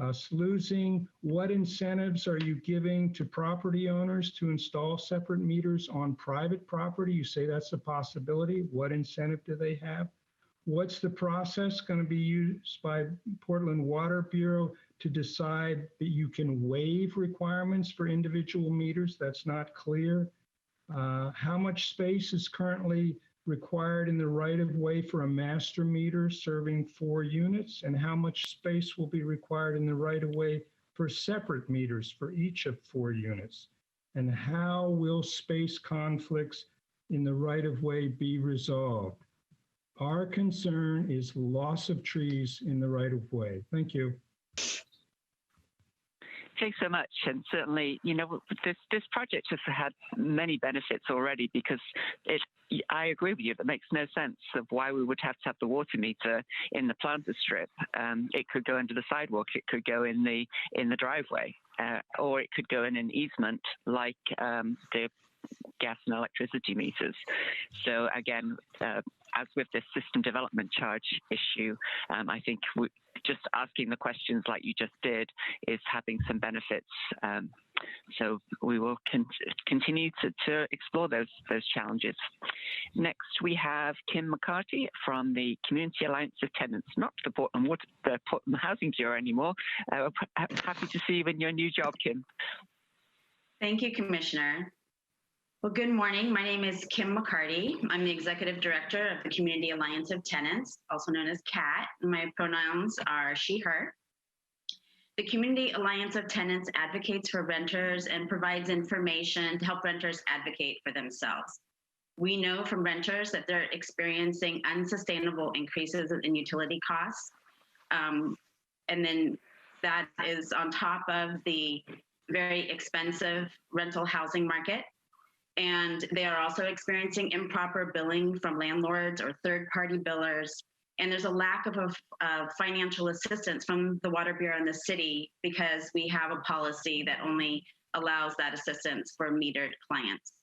us losing? What incentives are you giving to property owners to install separate meters on private property? You say that's a possibility. What incentive do they have? What's the process going to be used by Portland Water Bureau to decide that you can waive requirements for individual meters? That's not clear. How much space is currently required in the right of way for a master meter serving 4 units, and how much space will be required in the right of way for separate meters for each of 4 units? And how will space conflicts in the right of way be resolved? Our concern is loss of trees in the right of way. Thank you. Thanks so much. And certainly, this project has had many benefits already because I agree with you. It makes no sense of why we would have to have the water meter in the planter strip. It could go under the sidewalk. It could go in the driveway, or it could go in an easement like the gas and electricity meters. So again, as with this system development charge issue, I think just asking the questions like you just did is having some benefits. So we will continue to explore those challenges. Next, we have Kim McCarty from the Community Alliance of Tenants, not the Portland Housing Bureau anymore. Happy to see you in your new job, Kim. Thank you, Commissioner. Well, good morning. My name is Kim McCarty. I'm the Executive Director of the Community Alliance of Tenants, also known as CAT. My pronouns are she, her. The Community Alliance of Tenants advocates for renters and provides information to help renters advocate for themselves. We know from renters that they're experiencing unsustainable increases in utility costs. And then that is on top of the very expensive rental housing market. And they are also experiencing improper billing from landlords or third-party billers. And there's a lack of financial assistance from the Water Bureau in the city because we have a policy that only allows that assistance for metered clients.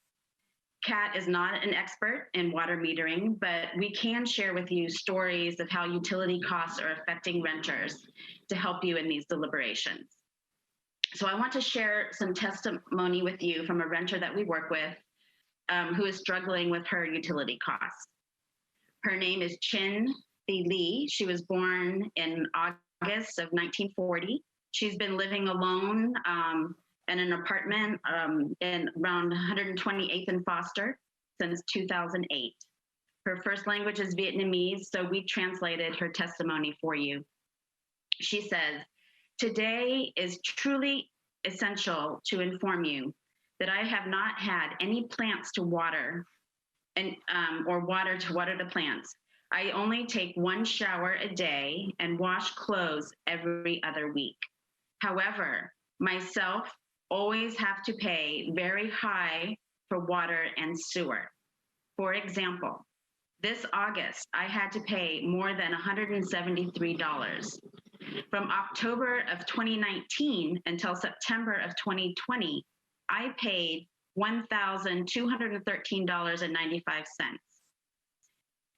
CAT is not an expert in water metering, but we can share with you stories of how utility costs are affecting renters to help you in these deliberations. So I want to share some testimony with you from a renter that we work with who is struggling with her utility costs. Her name is Chin Thi Lee. She was born in August of 1940. She's been living alone in an apartment in around 128th and Foster since 2008. Her first language is Vietnamese, so we translated her testimony for you. She says, "Today is truly essential to inform you that I have not had any plants to water and or water to water the plants. I only take one shower a day and wash clothes every other week. However, myself always have to pay very high for water and sewer. For example, this August, I had to pay more than $173. From October of 2019 until September of 2020, I paid $1,213.95.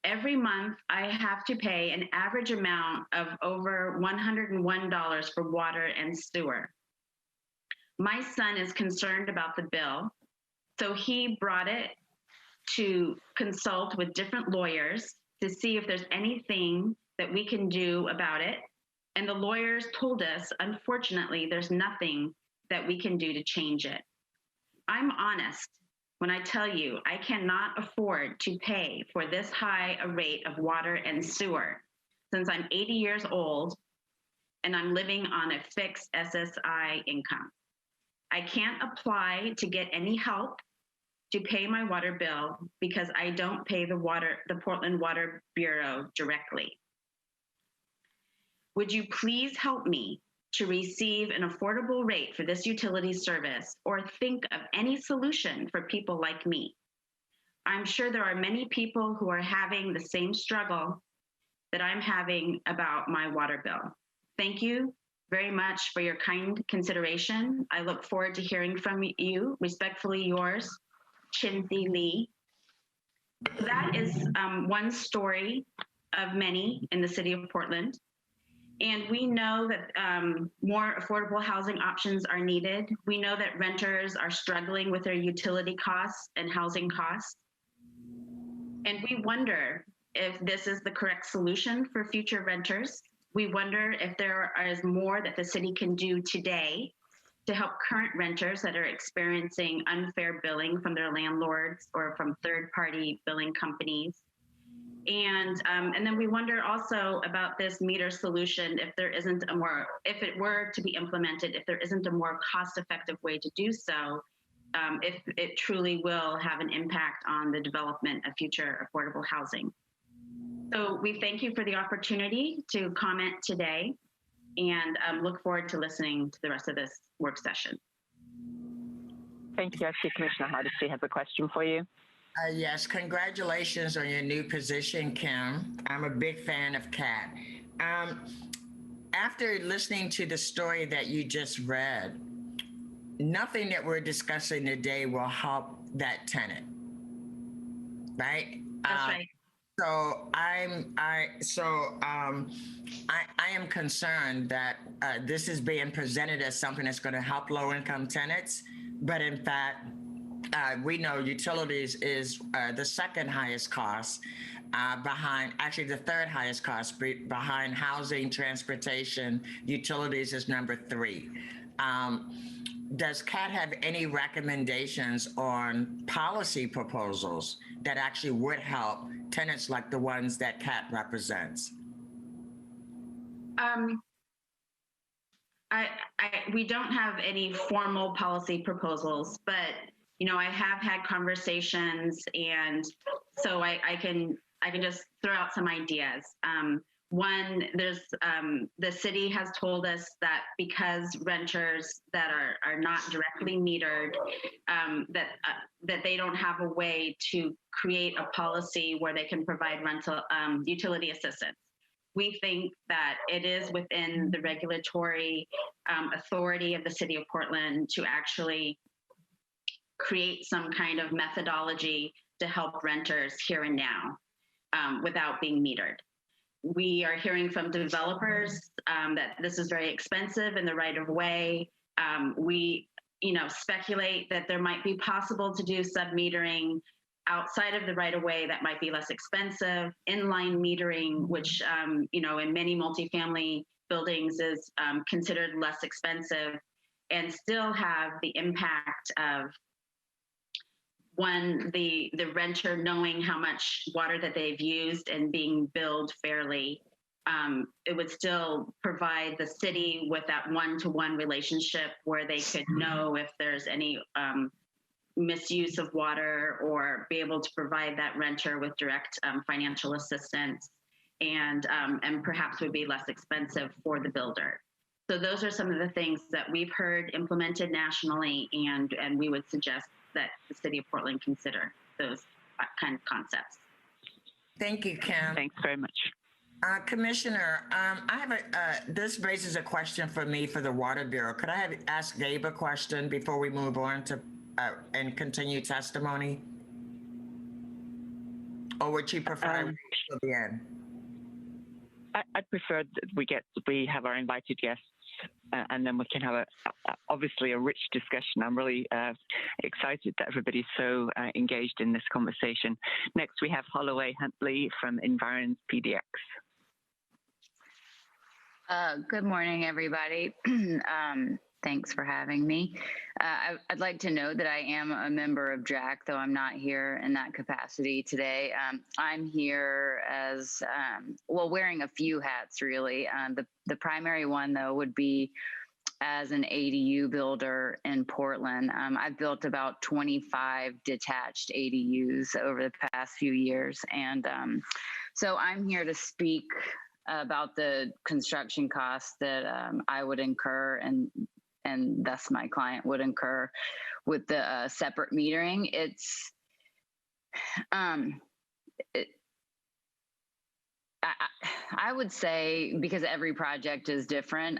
Every month, I have to pay an average amount of over $101 for water and sewer. My son is concerned about the bill, so he brought it to consult with different lawyers to see if there's anything that we can do about it. And the lawyers told us, unfortunately, there's nothing that we can do to change it. I'm honest when I tell you I cannot afford to pay for this high a rate of water and sewer since I'm 80 years old and I'm living on a fixed SSI income. I can't apply to get any help to pay my water bill because I don't pay the Portland Water Bureau directly. Would you please help me to receive an affordable rate for this utility service or think of any solution for people like me? I'm sure there are many people who are having the same struggle that I'm having about my water bill. Thank you very much for your kind consideration. I look forward to hearing from you. Respectfully yours, Chin Thi Lee. That is one story of many in the city of Portland. And we know that more affordable housing options are needed. We know that renters are struggling with their utility costs and housing costs. And we wonder if this is the correct solution for future renters. We wonder if there is more that the city can do today to help current renters that are experiencing unfair billing from their landlords or from third-party billing companies. And then we wonder also about this meter solution, if there isn't a more, if it were to be implemented, if there isn't a more cost-effective way to do so, if it truly will have an impact on the development of future affordable housing. So we thank you for the opportunity to comment today and look forward to listening to the rest of this work session. Thank you. I see Commissioner Hardesty has a question for you. Yes, congratulations on your new position, Kim. I'm a big fan of CAT. After listening to the story that you just read, nothing that we're discussing today will help that tenant, right? That's right. So I am concerned that this is being presented as something that's going to help low-income tenants, but in fact, we know utilities is the second highest cost behind, actually the third highest cost behind housing, transportation. Utilities is number 3. does CAT have any recommendations on policy proposals that actually would help tenants like the ones that CAT represents? We don't have any formal policy proposals, but I have had conversations, and so I can just throw out some ideas. One, there's the city has told us that because renters that are not directly metered, that they don't have a way to create a policy where they can provide rental utility assistance. We think that it is within the regulatory authority of the city of Portland to actually create some kind of methodology to help renters here and now without being metered. We are hearing from developers that this is very expensive in the right of way. We, speculate that there might be possible to do sub-metering outside of the right of way that might be less expensive. Inline metering, which, in many multifamily buildings is considered less expensive and still have the impact of one, the renter knowing how much water that they've used and being billed fairly. It would still provide the city with that one-to-one relationship where they could know if there's any misuse of water, or be able to provide that renter with direct financial assistance, and perhaps would be less expensive for the builder. So those are some of the things that we've heard implemented nationally, and we would suggest that the city of Portland consider those kind of concepts. Thank you, Kim. Thanks very much. Commissioner, I have this raises a question for me for the Water Bureau. Could I ask Gabe a question before we move on to and continue testimony? Or would you prefer to the end? I'd prefer that we have our invited guests, and then we can have obviously a rich discussion. I'm really excited that everybody's so engaged in this conversation. Next, we have Holloway Huntley from Environs PDX. Good morning, everybody. Thanks for having me. I'd like to note that I am a member of JAC, though I'm not here in that capacity today. I'm here as, wearing a few hats, really. The primary one, though, would be as an ADU builder in Portland. I've built about 25 detached ADUs over the past few years. And so I'm here to speak about the construction costs that I would incur and thus my client would incur with the separate metering. I would say, because every project is different,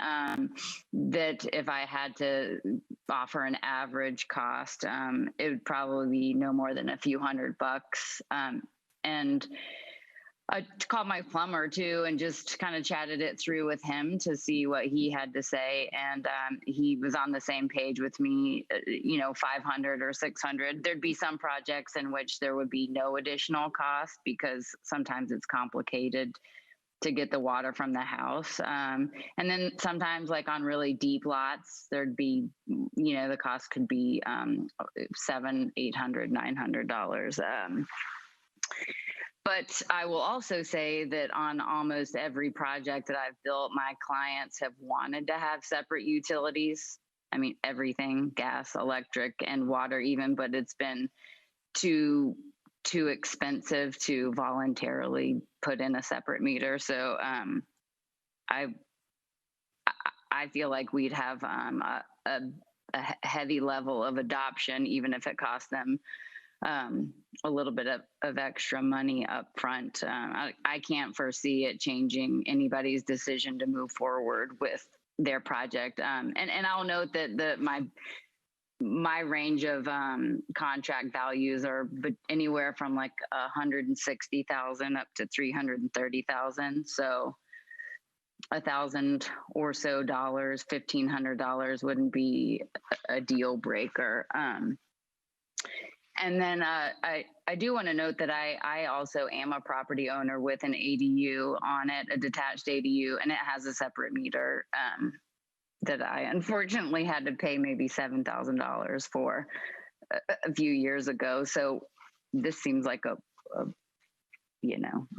that if I had to offer an average cost, it would probably be no more than a few $100. And I called my plumber too and just kind of chatted it through with him to see what he had to say. And he was on the same page with me, 500 or 600. There'd be some projects in which there would be no additional cost because sometimes it's complicated to get the water from the house. And then sometimes, like on really deep lots, there'd be, the cost could be $700, $800, $900. But I will also say that on almost every project that I've built, my clients have wanted to have separate utilities. I mean, everything, gas, electric, and water even, but it's been too expensive to voluntarily put in a separate meter. So I feel like we'd have a heavy level of adoption, even if it cost them a little bit of extra money up front. I can't foresee it changing anybody's decision to move forward with their project. And I'll note that my range of contract values are anywhere from like $160,000 up to $330,000. So $1,000 or so, $1,500 wouldn't be a deal breaker. And then I do want to note that I also am a property owner with an ADU on it, a detached ADU, and it has a separate meter that I unfortunately had to pay maybe $7,000 for a few years ago. So this seems like a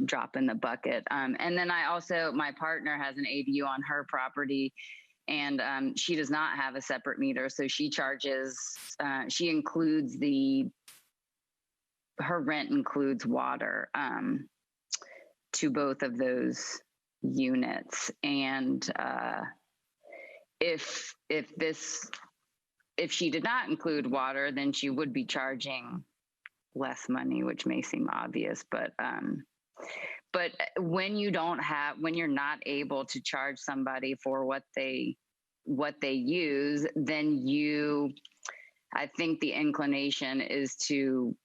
drop in the bucket. And then my partner has an ADU on her property, and she does not have a separate meter. So she charges, her rent includes water to both of those units. And if she did not include water, then she would be charging less money, which may seem obvious, but when you're not able to charge somebody for what they use, then I think the inclination is to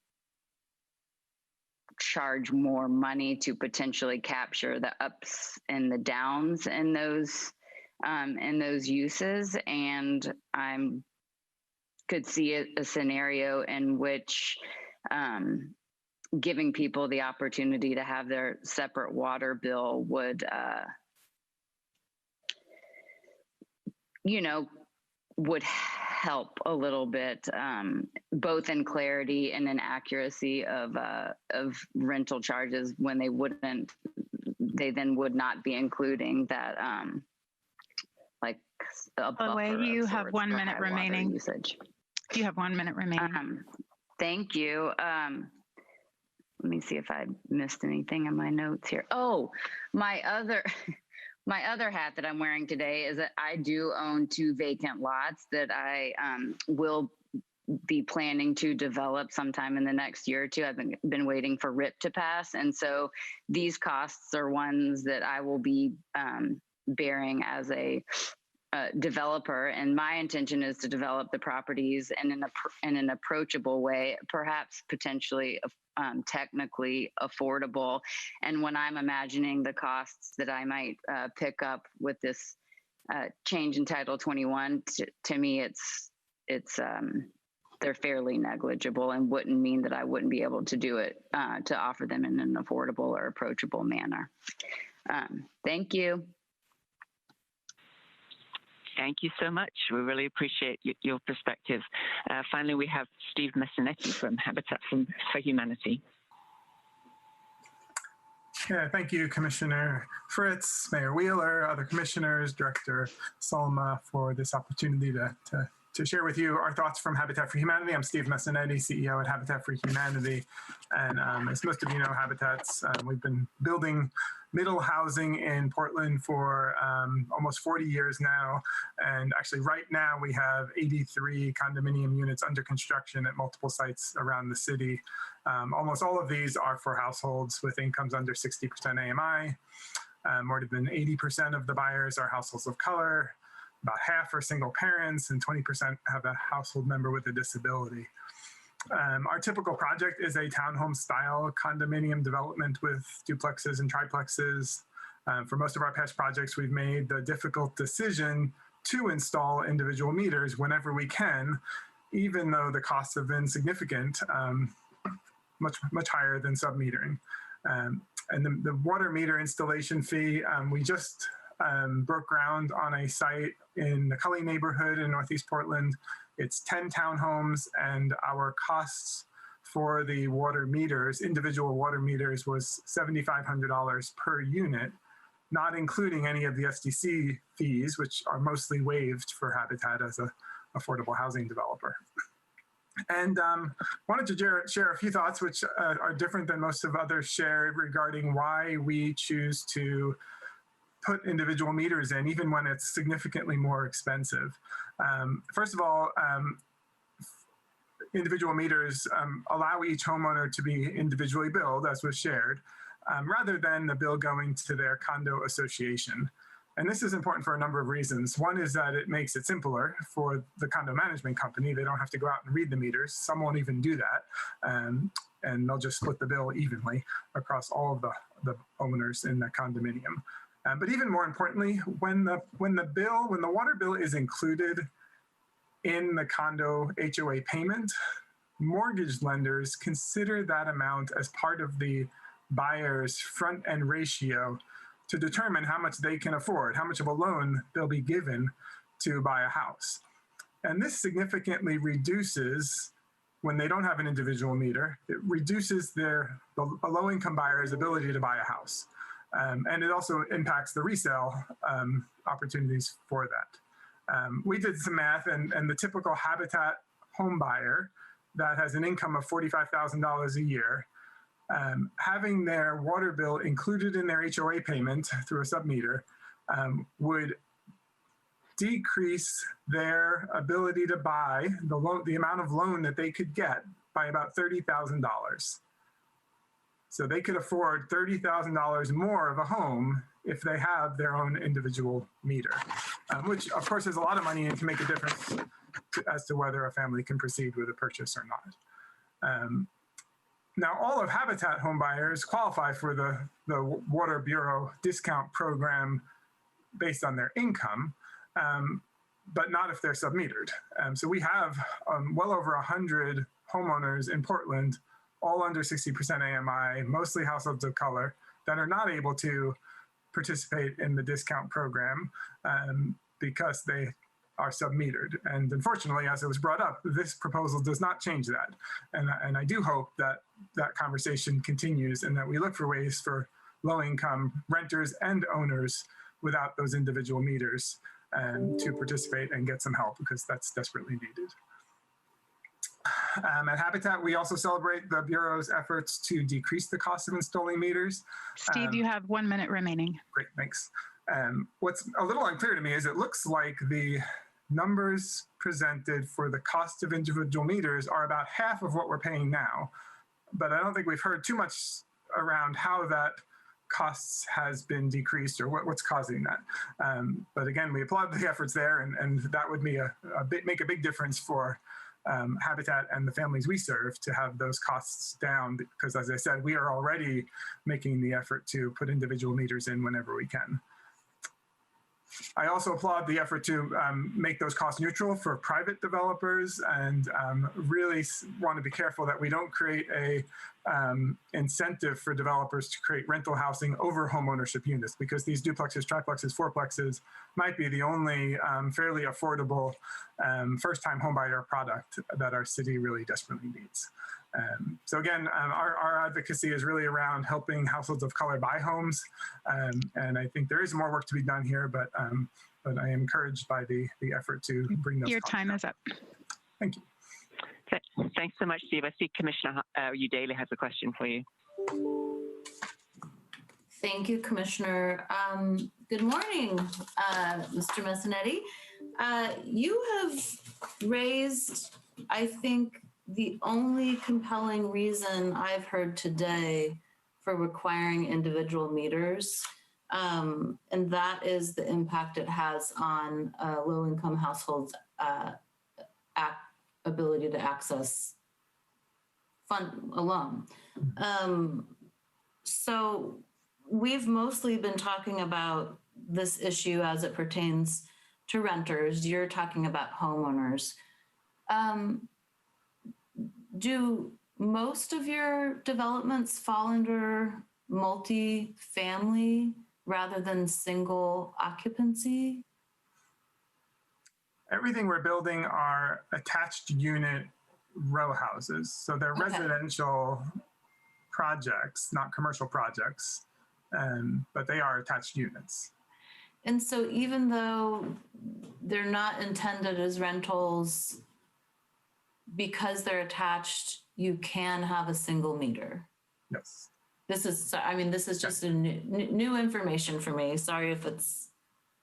charge more money to potentially capture the ups and the downs in those uses. And could see a scenario in which giving people the opportunity to have their separate water bill would help a little bit, both in clarity and in accuracy of rental charges when they then would not be including that like a buffer. By the way, you have 1 minute remaining. Usage. You have 1 minute remaining. Thank you. Let me see if I missed anything in my notes here. Oh, my other hat that I'm wearing today is that I do own 2 vacant lots that I will be planning to develop sometime in the next year or two. I've been waiting for RIP to pass. And so these costs are ones that I will be bearing as a developer, and my intention is to develop the properties in an approachable way, perhaps potentially technically affordable. And when I'm imagining the costs that I might pick up with this change in Title 21, to me, it's they're fairly negligible and wouldn't mean that I wouldn't be able to do it to offer them in an affordable or approachable manner. Thank you. Thank you so much. We really appreciate your perspective. Finally, we have Steve Messinetti from Habitat for Humanity. Yeah, thank you, Commissioner Fritz, Mayor Wheeler, other commissioners, Director Salma, for this opportunity to share with you our thoughts from Habitat for Humanity. I'm Steve Messinetti, CEO at Habitat for Humanity. And as most of you know, Habitat's, we've been building middle housing in Portland for almost 40 years now. And actually right now we have 83 condominium units under construction at multiple sites around the city. Almost all of these are for households with incomes under 60% AMI. More than 80% of the buyers are households of color. About half are single parents, and 20% have a household member with a disability. Our typical project is a townhome style condominium development with duplexes and triplexes. For most of our past projects, we've made the difficult decision to install individual meters whenever we can, even though the costs have been significant, much higher than sub-metering. And the water meter installation fee, we just broke ground on a site in the Cully neighborhood in Northeast Portland. It's 10 townhomes, and our costs for the water meters, individual water meters, was $7,500 per unit, not including any of the SDC fees, which are mostly waived for Habitat as an affordable housing developer. And wanted to share a few thoughts which are different than most of others shared regarding why we choose to put individual meters in, even when it's significantly more expensive. First of all, individual meters allow each homeowner to be individually billed, as was shared, rather than the bill going to their condo association. And this is important for a number of reasons. One is that it makes it simpler for the condo management company. They don't have to go out and read the meters. Some won't even do that. And they'll just split the bill evenly across all of the owners in the condominium. But even more importantly, when the water bill is included in the condo HOA payment, mortgage lenders consider that amount as part of the buyer's front end ratio to determine how much they can afford, how much of a loan they'll be given to buy a house. And this significantly reduces, when they don't have an individual meter, it reduces the low-income buyer's ability to buy a house. And it also impacts the resale opportunities for that. We did some math, and the typical Habitat home buyer that has an income of $45,000 a year, having their water bill included in their HOA payment through a sub-meter would decrease their ability to buy the amount of loan that they could get by about $30,000. So they could afford $30,000 more of a home if they have their own individual meter, which of course is a lot of money and can make a difference as to whether a family can proceed with a purchase or not. Now, all of Habitat home buyers qualify for the Water Bureau discount program based on their income, but not if they're sub-metered. So we have well over 100 homeowners in Portland, all under 60% AMI, mostly households of color, that are not able to participate in the discount program because they are sub-metered. And unfortunately, as it was brought up, this proposal does not change that. And I do hope that that conversation continues and that we look for ways for low-income renters and owners without those individual meters to participate and get some help, because that's desperately needed. At Habitat, we also celebrate the Bureau's efforts to decrease the cost of installing meters. Steve, you have 1 minute remaining. Great, thanks. What's a little unclear to me is it looks like the numbers presented for the cost of individual meters are about half of what we're paying now. But I don't think we've heard too much around how that costs has been decreased or what's causing that. But again, we applaud the efforts there, and that would be make a big difference for Habitat and the families we serve to have those costs down, because as I said, we are already making the effort to put individual meters in whenever we can. I also applaud the effort to make those cost neutral for private developers, and really want to be careful that we don't create a incentive for developers to create rental housing over homeownership units, because these duplexes, triplexes, fourplexes might be the only fairly affordable first-time homebuyer product that our city really desperately needs. So again, our advocacy is really around helping households of color buy homes, and I think there is more work to be done here, but I am encouraged by the effort to bring those. Your time is up. Thank you. Thanks so much, Steve. I see Commissioner Udaley has a question for you. Thank you, Commissioner. Good morning, Mr. Messinetti. You have raised, I think, the only compelling reason I've heard today for requiring individual meters, and that is the impact it has on low-income households' ability to access a loan. So we've mostly been talking about this issue as it pertains to renters. You're talking about homeowners. Do most of your developments fall under multi-family rather than single occupancy? Everything we're building are attached unit row houses. So they're residential projects, not commercial projects, but they are attached units. And so even though they're not intended as rentals, because they're attached, you can have a single meter. Yes. This is just a new information for me. Sorry if it's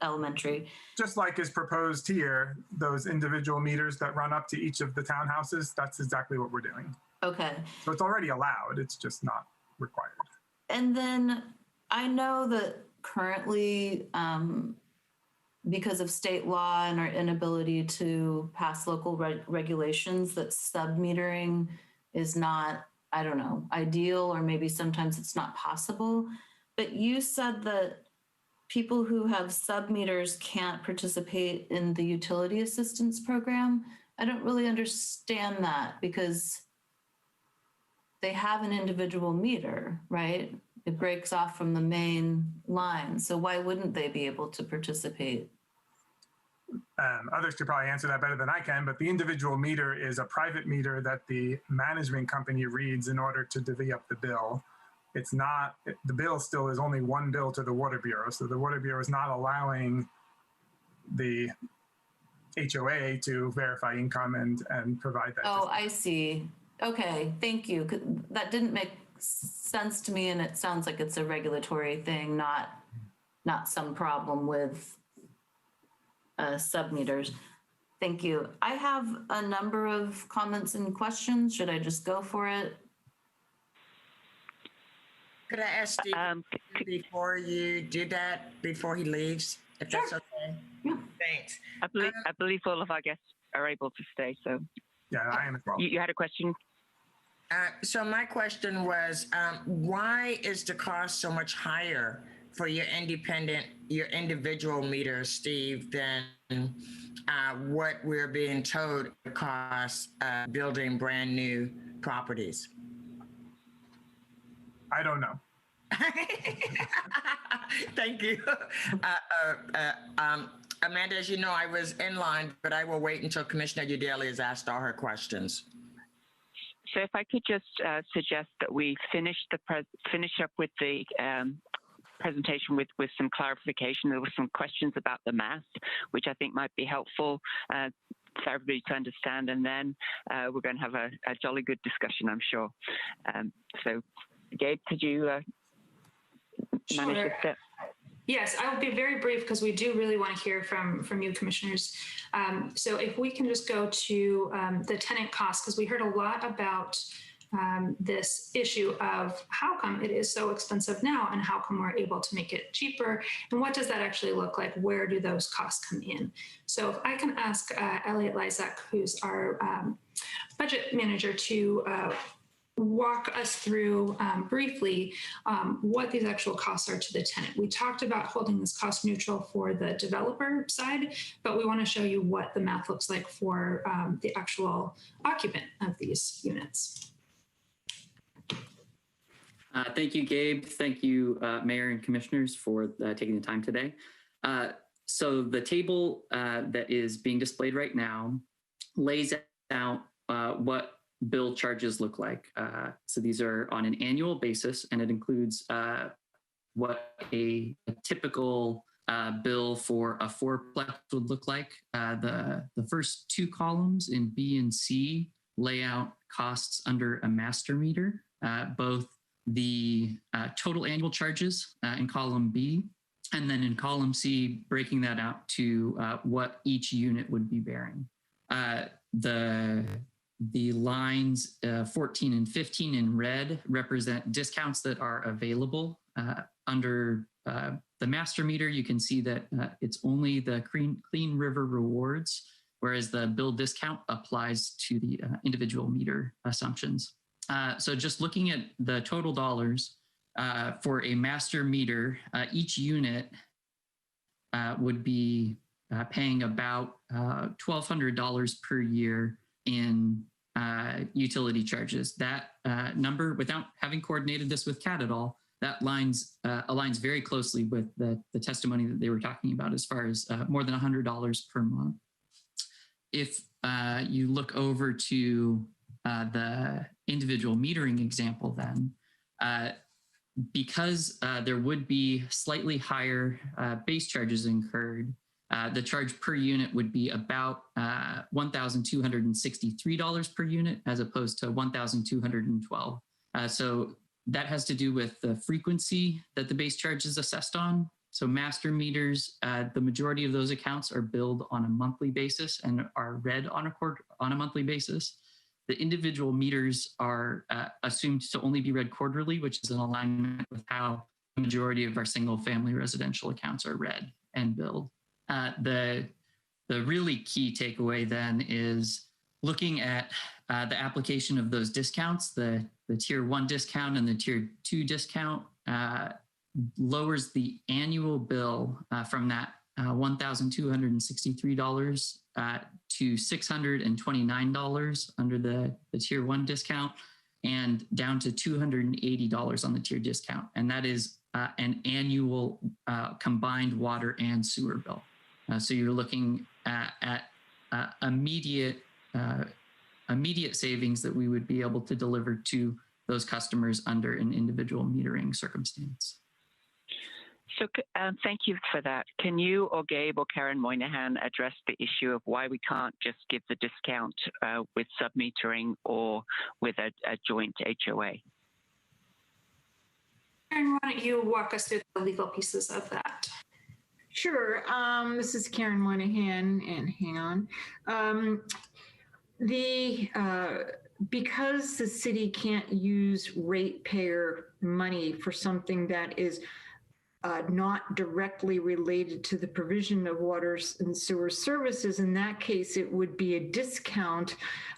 elementary. Just like is proposed here, those individual meters that run up to each of the townhouses, that's exactly what we're doing. Okay. So it's already allowed, it's just not required. And then I know that currently, because of state law and our inability to pass local regulations, that sub-metering is not, I don't know, ideal, or maybe sometimes it's not possible. But you said that people who have sub-meters can't participate in the utility assistance program. I don't really understand that, because they have an individual meter, right? It breaks off from the main line. So why wouldn't they be able to participate? Others could probably answer that better than I can, but the individual meter is a private meter that the management company reads in order to divvy up the bill. It's not, the bill still is only one bill to the Water Bureau. So the Water Bureau is not allowing the HOA to verify income and provide that. Oh, I see. Okay, thank you. That didn't make sense to me, and it sounds like it's a regulatory thing, not some problem with sub-meters. Thank you. I have a number of comments and questions. Should I just go for it? Could I ask Steve before you do that, before he leaves, if that's okay? Yeah. Thanks. I believe all of our guests are able to stay. So yeah, I am as well. You had a question? So my question was, why is the cost so much higher for your individual meters, Steve, than what we're being told it costs building brand new properties? I don't know. Thank you. Amanda, as you know, I was in line, but I will wait until Commissioner Udaley has asked all her questions. So if I could just suggest that we finish up with the presentation with some clarification. There were some questions about the math, which I think might be helpful for everybody to understand, and then we're going to have a jolly good discussion, I'm sure. So, Gabe, could you manage this step? Yes, I will be very brief because we do really want to hear from you, commissioners. So if we can just go to the tenant costs, because we heard a lot about this issue of how come it is so expensive now and how come we're able to make it cheaper, and what does that actually look like? Where do those costs come in? So if I can ask Elliot Lysak, who's our budget manager, to walk us through briefly what these actual costs are to the tenant. We talked about holding this cost neutral for the developer side, but we want to show you what the math looks like for the actual occupant of these units. Thank you, Gabe. Thank you, Mayor and Commissioners, for taking the time today. So the table that is being displayed right now lays out what bill charges look like. So these are on an annual basis, and it includes what a typical bill for a fourplex would look like. The first two columns in B and C lay out costs under a master meter, both the total annual charges in column B, and then in column C, breaking that out to what each unit would be bearing. The lines 14 and 15 in red represent discounts that are available under the master meter. You can see that it's only the Clean River rewards, whereas the bill discount applies to the individual meter assumptions. So just looking at the total dollars for a master meter, each unit would be paying about $1,200 per year in utility charges. That number, without having coordinated this with CAT at all, that aligns very closely with the testimony that they were talking about as far as more than $100 per month. If you look over to the individual metering example then, because there would be slightly higher base charges incurred, the charge per unit would be about $1,263 per unit as opposed to $1,212. So that has to do with the frequency that the base charge is assessed on. So master meters, the majority of those accounts are billed on a monthly basis and are read on a monthly basis. The individual meters are assumed to only be read quarterly, which is in alignment with how the majority of our single family residential accounts are read and billed. The really key takeaway then is looking at the application of those discounts. The tier 1 discount and the tier 2 discount lowers the annual bill from that $1,263 to $629 under the tier 1 discount, and down to $280 on the tier discount. And that is an annual combined water and sewer bill. So you're looking at immediate savings that we would be able to deliver to those customers under an individual metering circumstance. So thank you for that. Can you or Gabe or Karen Moynihan address the issue of why we can't just give the discount with submetering or with a joint HOA? Karen, why don't you walk us through the legal pieces of that? Sure. This is Karen Moynihan, and hang on. Because the city can't use ratepayer money for something that is not directly related to the provision of water and sewer services, in that case, it would be a discount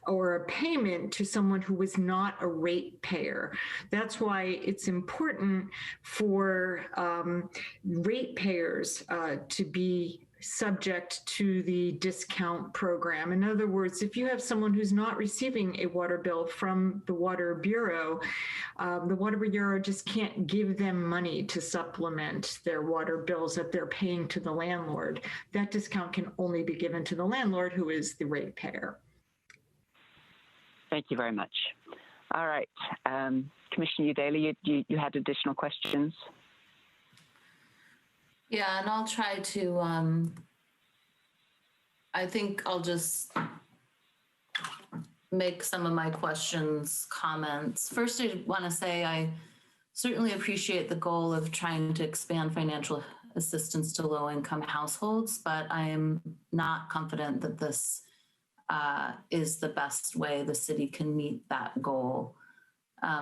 or a payment to someone who was not a ratepayer. That's why it's important for ratepayers to be subject to the discount program. In other words, if you have someone who's not receiving a water bill from the Water Bureau just can't give them money to supplement their water bills that they're paying to the landlord. That discount can only be given to the landlord, who is the ratepayer. Thank you very much. All right. Commissioner Udaley, you had additional questions? Yeah, and I'll try to, I think I'll just make some of my questions comments. First, I want to say I certainly appreciate the goal of trying to expand financial assistance to low-income households, but I am not confident that this is the best way the city can meet that goal.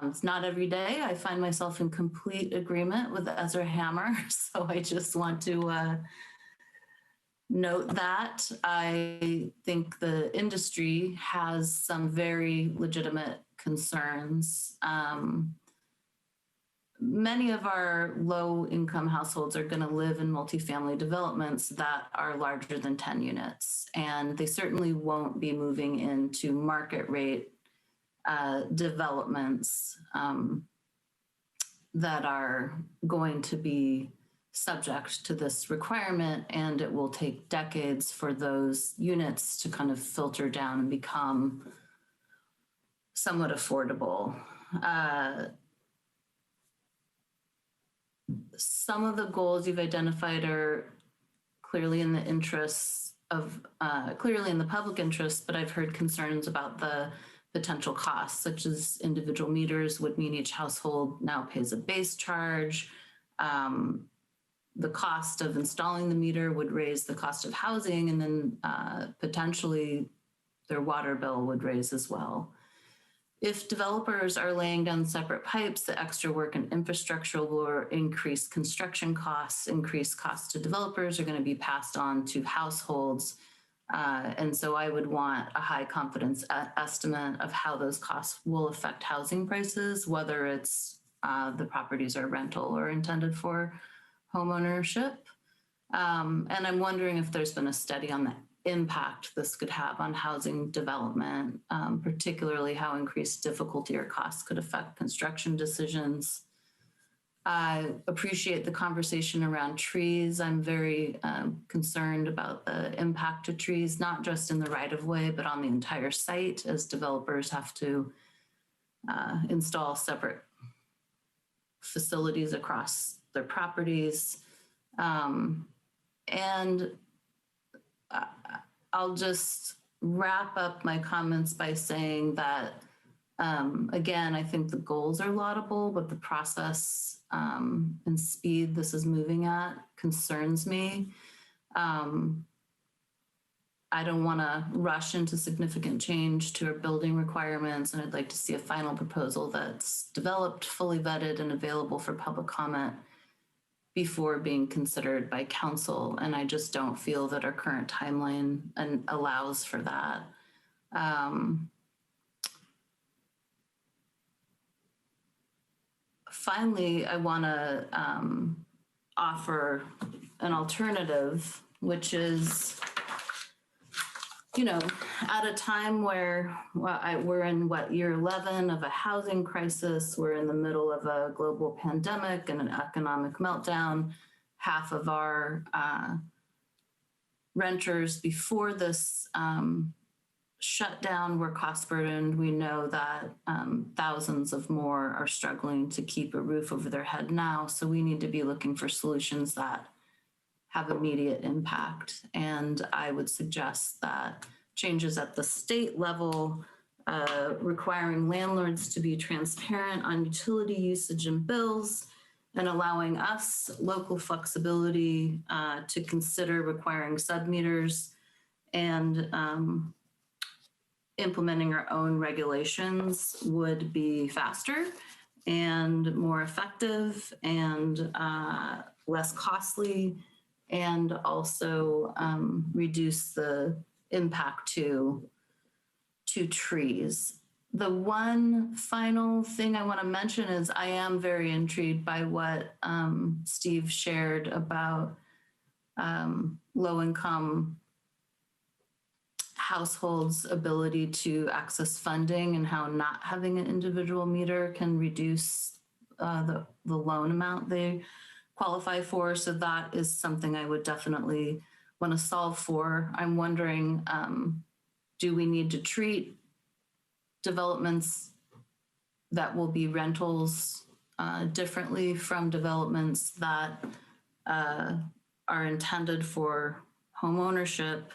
It's not every day I find myself in complete agreement with Ezra Hammer, so I just want to note that. I think the industry has some very legitimate concerns. Many of our low-income households are going to live in multifamily developments that are larger than 10 units, and they certainly won't be moving into market rate developments that are going to be subject to this requirement, and it will take decades for those units to kind of filter down and become somewhat affordable. Some of the goals you've identified are clearly in the interests of, clearly in the public interest, but I've heard concerns about the potential costs, such as individual meters would mean each household now pays a base charge. The cost of installing the meter would raise the cost of housing, and then potentially their water bill would raise as well. If developers are laying down separate pipes, the extra work and infrastructure will increase construction costs, increased costs to developers are going to be passed on to households. And so I would want a high confidence estimate of how those costs will affect housing prices, whether it's the properties are rental or intended for homeownership. And I'm wondering if there's been a study on the impact this could have on housing development, particularly how increased difficulty or costs could affect construction decisions. I appreciate the conversation around trees. I'm very concerned about the impact of trees, not just in the right-of-way, but on the entire site, as developers have to install separate facilities across their properties. And I'll just wrap up my comments by saying that, again, I think the goals are laudable, but the process and speed this is moving at concerns me. I don't want to rush into significant change to our building requirements, and I'd like to see a final proposal that's developed, fully vetted, and available for public comment before being considered by council. And I just don't feel that our current timeline allows for that. Finally, I want to offer an alternative, which is, you know, at a time where we're in year 11 of a housing crisis, we're in the middle of a global pandemic and an economic meltdown. Half of our renters before this shutdown were cost burdened. We know that thousands of more are struggling to keep a roof over their head now. So we need to be looking for solutions that have immediate impact. And I would suggest that changes at the state level, requiring landlords to be transparent on utility usage and bills, and allowing us local flexibility to consider requiring submeters and implementing our own regulations would be faster and more effective and less costly, and also reduce the impact to trees. The one final thing I want to mention is I am very intrigued by what Steve shared about low-income households' ability to access funding and how not having an individual meter can reduce the loan amount they qualify for. So that is something I would definitely want to solve for. I'm wondering, do we need to treat developments that will be rentals differently from developments that are intended for home ownership?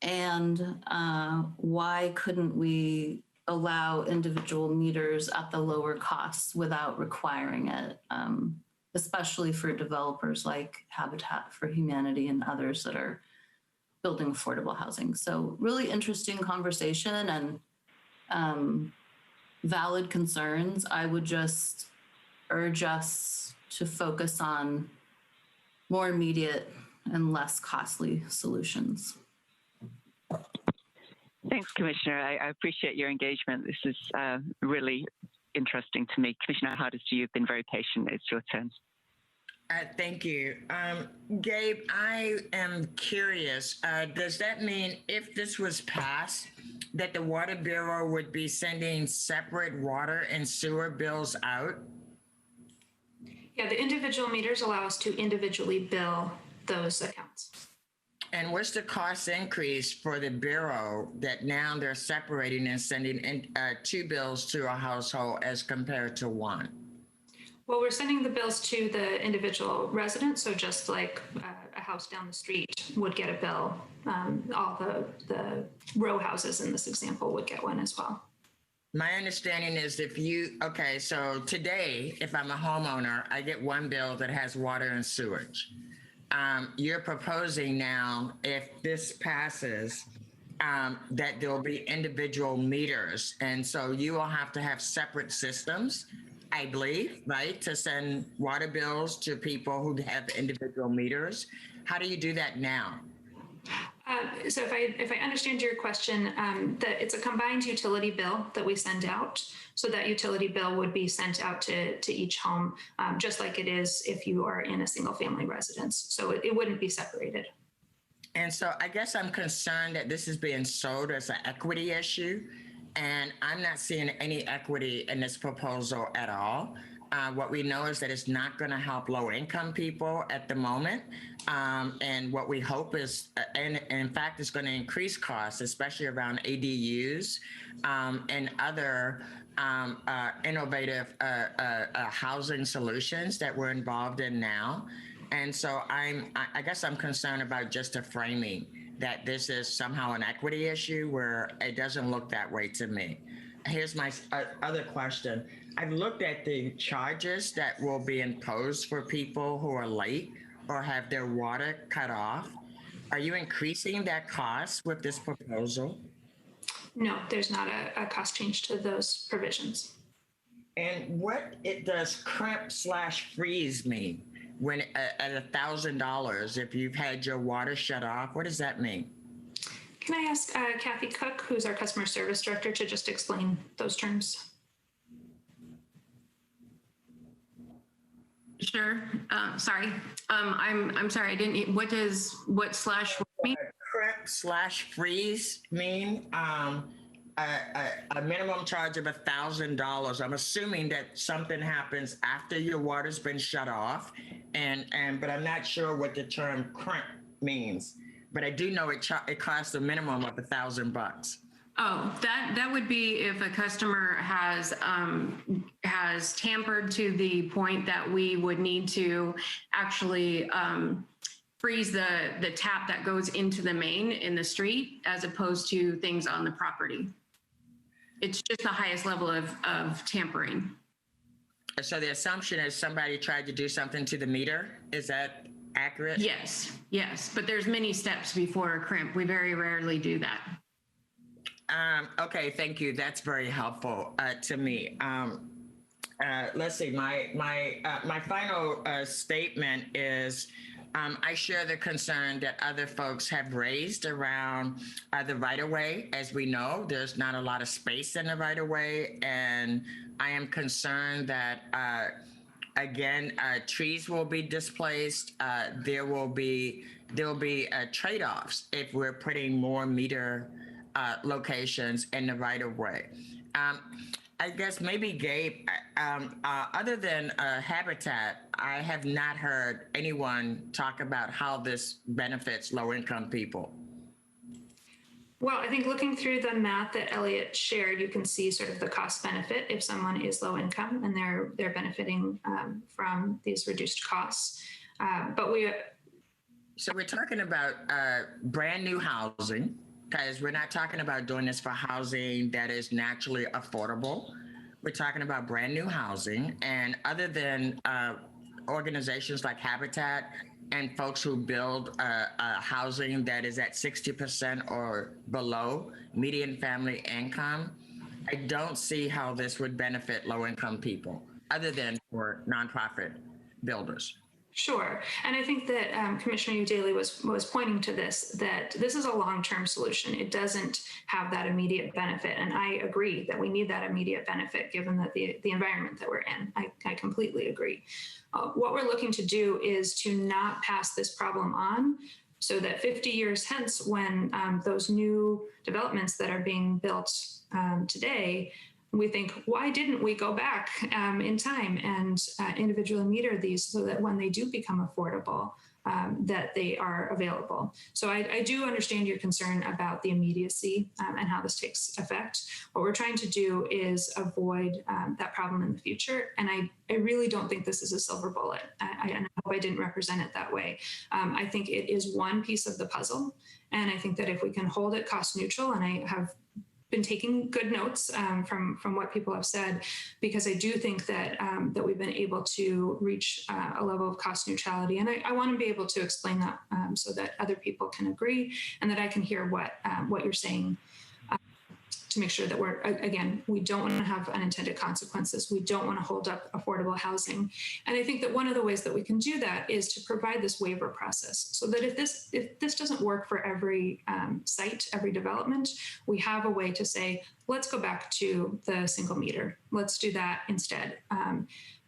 And why couldn't we allow individual meters at the lower costs without requiring it, especially for developers like Habitat for Humanity and others that are building affordable housing? So really interesting conversation and valid concerns. I would just urge us to focus on more immediate and less costly solutions. Thanks, Commissioner. I appreciate your engagement. This is really interesting to me. Commissioner Hardesty, you've been very patient. It's your turn. Thank you. Gabe, I am curious, does that mean if this was passed, that the Water Bureau would be sending separate water and sewer bills out? Yeah, the individual meters allow us to individually bill those accounts. And what's the cost increase for the Bureau that now they're separating and sending in, 2 bills to a household as compared to 1? Well, we're sending the bills to the individual resident. So just like a house down the street would get a bill, all the row houses in this example would get one as well. My understanding is okay, so today, if I'm a homeowner, I get 1 bill that has water and sewage. You're proposing now, if this passes, that there'll be individual meters. And so you will have to have separate systems, I believe, right, to send water bills to people who have individual meters. How do you do that now? So if I understand your question, that it's a combined utility bill that we send out. So that utility bill would be sent out to each home, just like it is if you are in a single family residence. So it wouldn't be separated. And so I guess I'm concerned that this is being sold as an equity issue, and I'm not seeing any equity in this proposal at all. What we know is that it's not going to help low-income people at the moment. And what we hope is, and in fact, it's going to increase costs, especially around ADUs and other innovative housing solutions that we're involved in now. And so I guess I'm concerned about just the framing, that this is somehow an equity issue where it doesn't look that way to me. Here's my other question. I've looked at the charges that will be imposed for people who are late or have their water cut off. Are you increasing that cost with this proposal? No, there's not a cost change to those provisions. And what does crimp/freeze mean when at $1,000 if you've had your water shut off? What does that mean? Can I ask Kathy Cook, who's our customer service director, to just explain those terms? Sure. Sorry. I'm sorry. I didn't. What slash mean? Crimp/freeze mean a minimum charge of $1,000. I'm assuming that something happens after your water's been shut off, but I'm not sure what the term crimp means. but I do know it costs a minimum of $1,000. Oh, that would be if a customer has tampered to the point that we would need to actually freeze the tap that goes into the main in the street, as opposed to things on the property. It's just the highest level of tampering. So the assumption is somebody tried to do something to the meter. Is that accurate? Yes, but there's many steps before a crimp. We very rarely do that. Okay, thank you. That's very helpful to me. Let's see. My final statement is I share the concern that other folks have raised around the right-of-way. As we know, there's not a lot of space in the right-of-way, and I am concerned that again, trees will be displaced. There will be trade-offs if we're putting more meter locations in the right-of-way. I guess maybe Gabe, other than Habitat, I have not heard anyone talk about how this benefits low-income people. Well, I think looking through the math that Elliot shared, you can see sort of the cost benefit if someone is low income and they're benefiting from these reduced costs. So we're talking about brand new housing, because we're not talking about doing this for housing that is naturally affordable. We're talking about brand new housing, and other than organizations like Habitat and folks who build housing that is at 60% or below median family income, I don't see how this would benefit low-income people, other than for nonprofit builders. Sure. And I think that Commissioner Udaley was pointing to this, that this is a long-term solution. It doesn't have that immediate benefit. And I agree that we need that immediate benefit given that the environment that we're in. I completely agree. What we're looking to do is to not pass this problem on so that 50 years hence, when those new developments that are being built today, we think, why didn't we go back in time and individually meter these so that when they do become affordable, that they are available? So I do understand your concern about the immediacy and how this takes effect. What we're trying to do is avoid that problem in the future. And I really don't think this is a silver bullet. I hope I didn't represent it that way. I think it is one piece of the puzzle. And I think that if we can hold it cost neutral, and I have been taking good notes from what people have said, because I do think that that we've been able to reach a level of cost neutrality, and I want to be able to explain that so that other people can agree and that I can hear what you're saying, to make sure that we're, again, we don't want to have unintended consequences. We don't want to hold up affordable housing. And I think that one of the ways that we can do that is to provide this waiver process so that if this doesn't work for every site, every development, we have a way to say, let's go back to the single meter. Let's do that instead.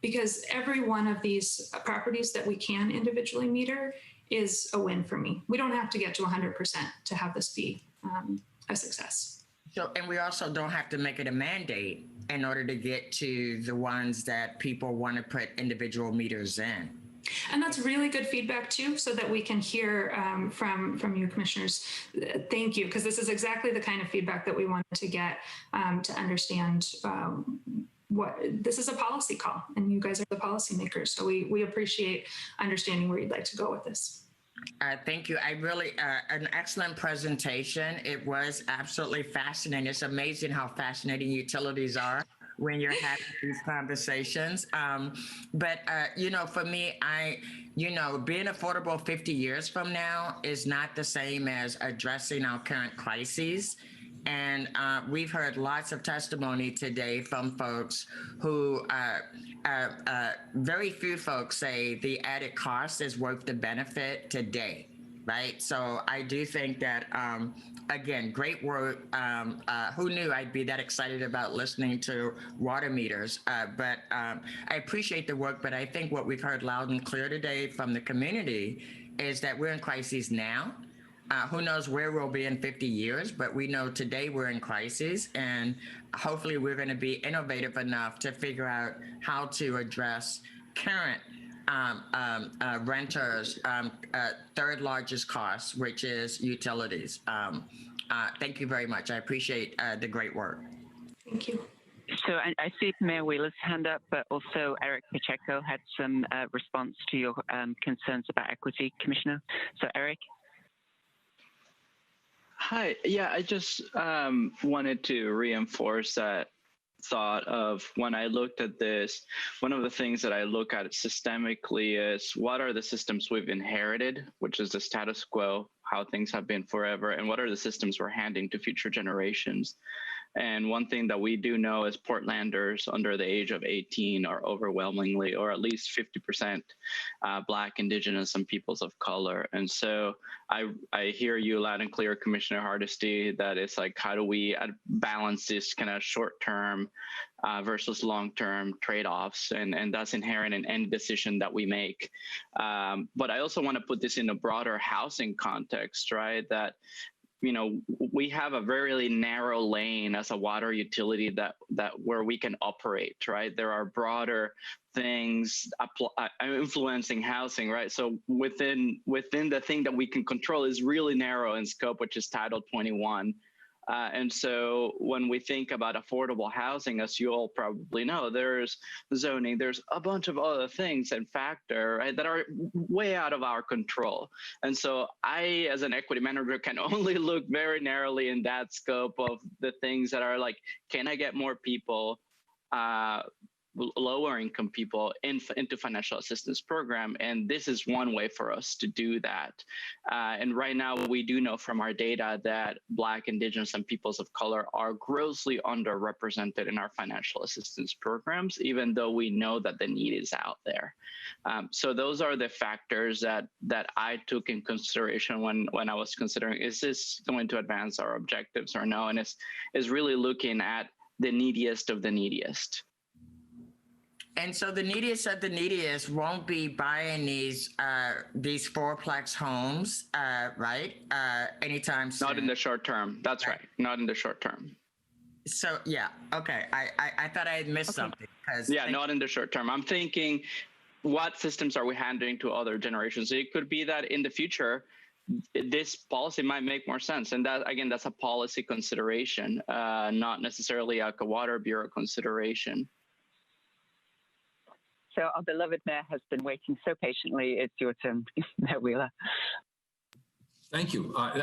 Because every one of these properties that we can individually meter is a win for me. We don't have to get to 100% to have this be a success. So, and we also don't have to make it a mandate in order to get to the ones that people want to put individual meters in. And that's really good feedback too, so that we can hear from you commissioners. Thank you, because this is exactly the kind of feedback that we wanted to get to understand what this is a policy call, and you guys are the policymakers. So we appreciate understanding where you'd like to go with this. Thank you. I really, an excellent presentation. It was absolutely fascinating. It's amazing how fascinating utilities are when you're having these conversations. But for me, being affordable 50 years from now is not the same as addressing our current crises. And we've heard lots of testimony today from folks who, very few folks say the added cost is worth the benefit today, right? So I do think that, again, great work. Who knew I'd be that excited about listening to water meters? But I appreciate the work, but I think what we've heard loud and clear today from the community is that we're in crises now. Who knows where we'll be in 50 years, but we know today we're in crisis, and hopefully we're going to be innovative enough to figure out how to address current renters' third largest cost, which is utilities. Thank you very much. I appreciate the great work. Thank you. So I see Mayor Wheeler's hand up, but also Eric Pacheco had some response to your concerns about equity, Commissioner. So Eric. Hi. Yeah, I just wanted to reinforce that thought of when I looked at this, one of the things that I look at systemically is what are the systems we've inherited, which is the status quo, how things have been forever, and what are the systems we're handing to future generations. And one thing that we do know is Portlanders under the age of 18 are overwhelmingly, or at least 50% Black, Indigenous, and peoples of color. And so I hear you loud and clear, Commissioner Hardesty, that it's like, how do we balance this kind of short-term versus long-term trade-offs? And that's inherent in any decision that we make. But I also want to put this in a broader housing context, right? That we have a very narrow lane as a water utility that where we can operate, right? There are broader things influencing housing, right? So within the thing that we can control is really narrow in scope, which is Title 21. And so when we think about affordable housing, as you all probably know, there's zoning, there's a bunch of other things and factors, right, that are way out of our control. And so I, as an equity manager, can only look very narrowly in that scope of the things that are like, can I get more people, lower income people into financial assistance program? And this is one way for us to do that. And right now we do know from our data that Black, Indigenous, and peoples of color are grossly underrepresented in our financial assistance programs, even though we know that the need is out there. So those are the factors that I took in consideration when I was considering, is this going to advance our objectives or no? And it's really looking at the neediest of the neediest. And so the neediest of the neediest won't be buying these fourplex homes, right? Anytime soon. Not in the short term. That's right. Not in the short term. So yeah, okay. I thought I had missed something. Yeah, not in the short term. I'm thinking, what systems are we handing to other generations? It could be that in the future, this policy might make more sense. And that, again, that's a policy consideration, not necessarily like a water bureau consideration. So our beloved mayor has been waiting so patiently. It's your turn, Mayor Wheeler. Thank you. I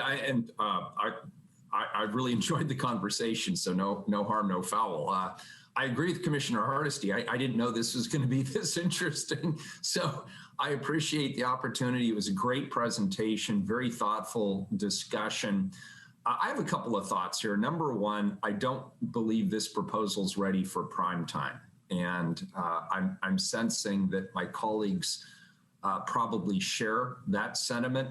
really enjoyed the conversation, so no harm, no foul. I agree with Commissioner Hardesty. I didn't know this was going to be this interesting, so I appreciate the opportunity. It was a great presentation, very thoughtful discussion. I have a couple of thoughts here. Number one, I don't believe this proposal is ready for prime time. And I'm sensing that my colleagues probably share that sentiment.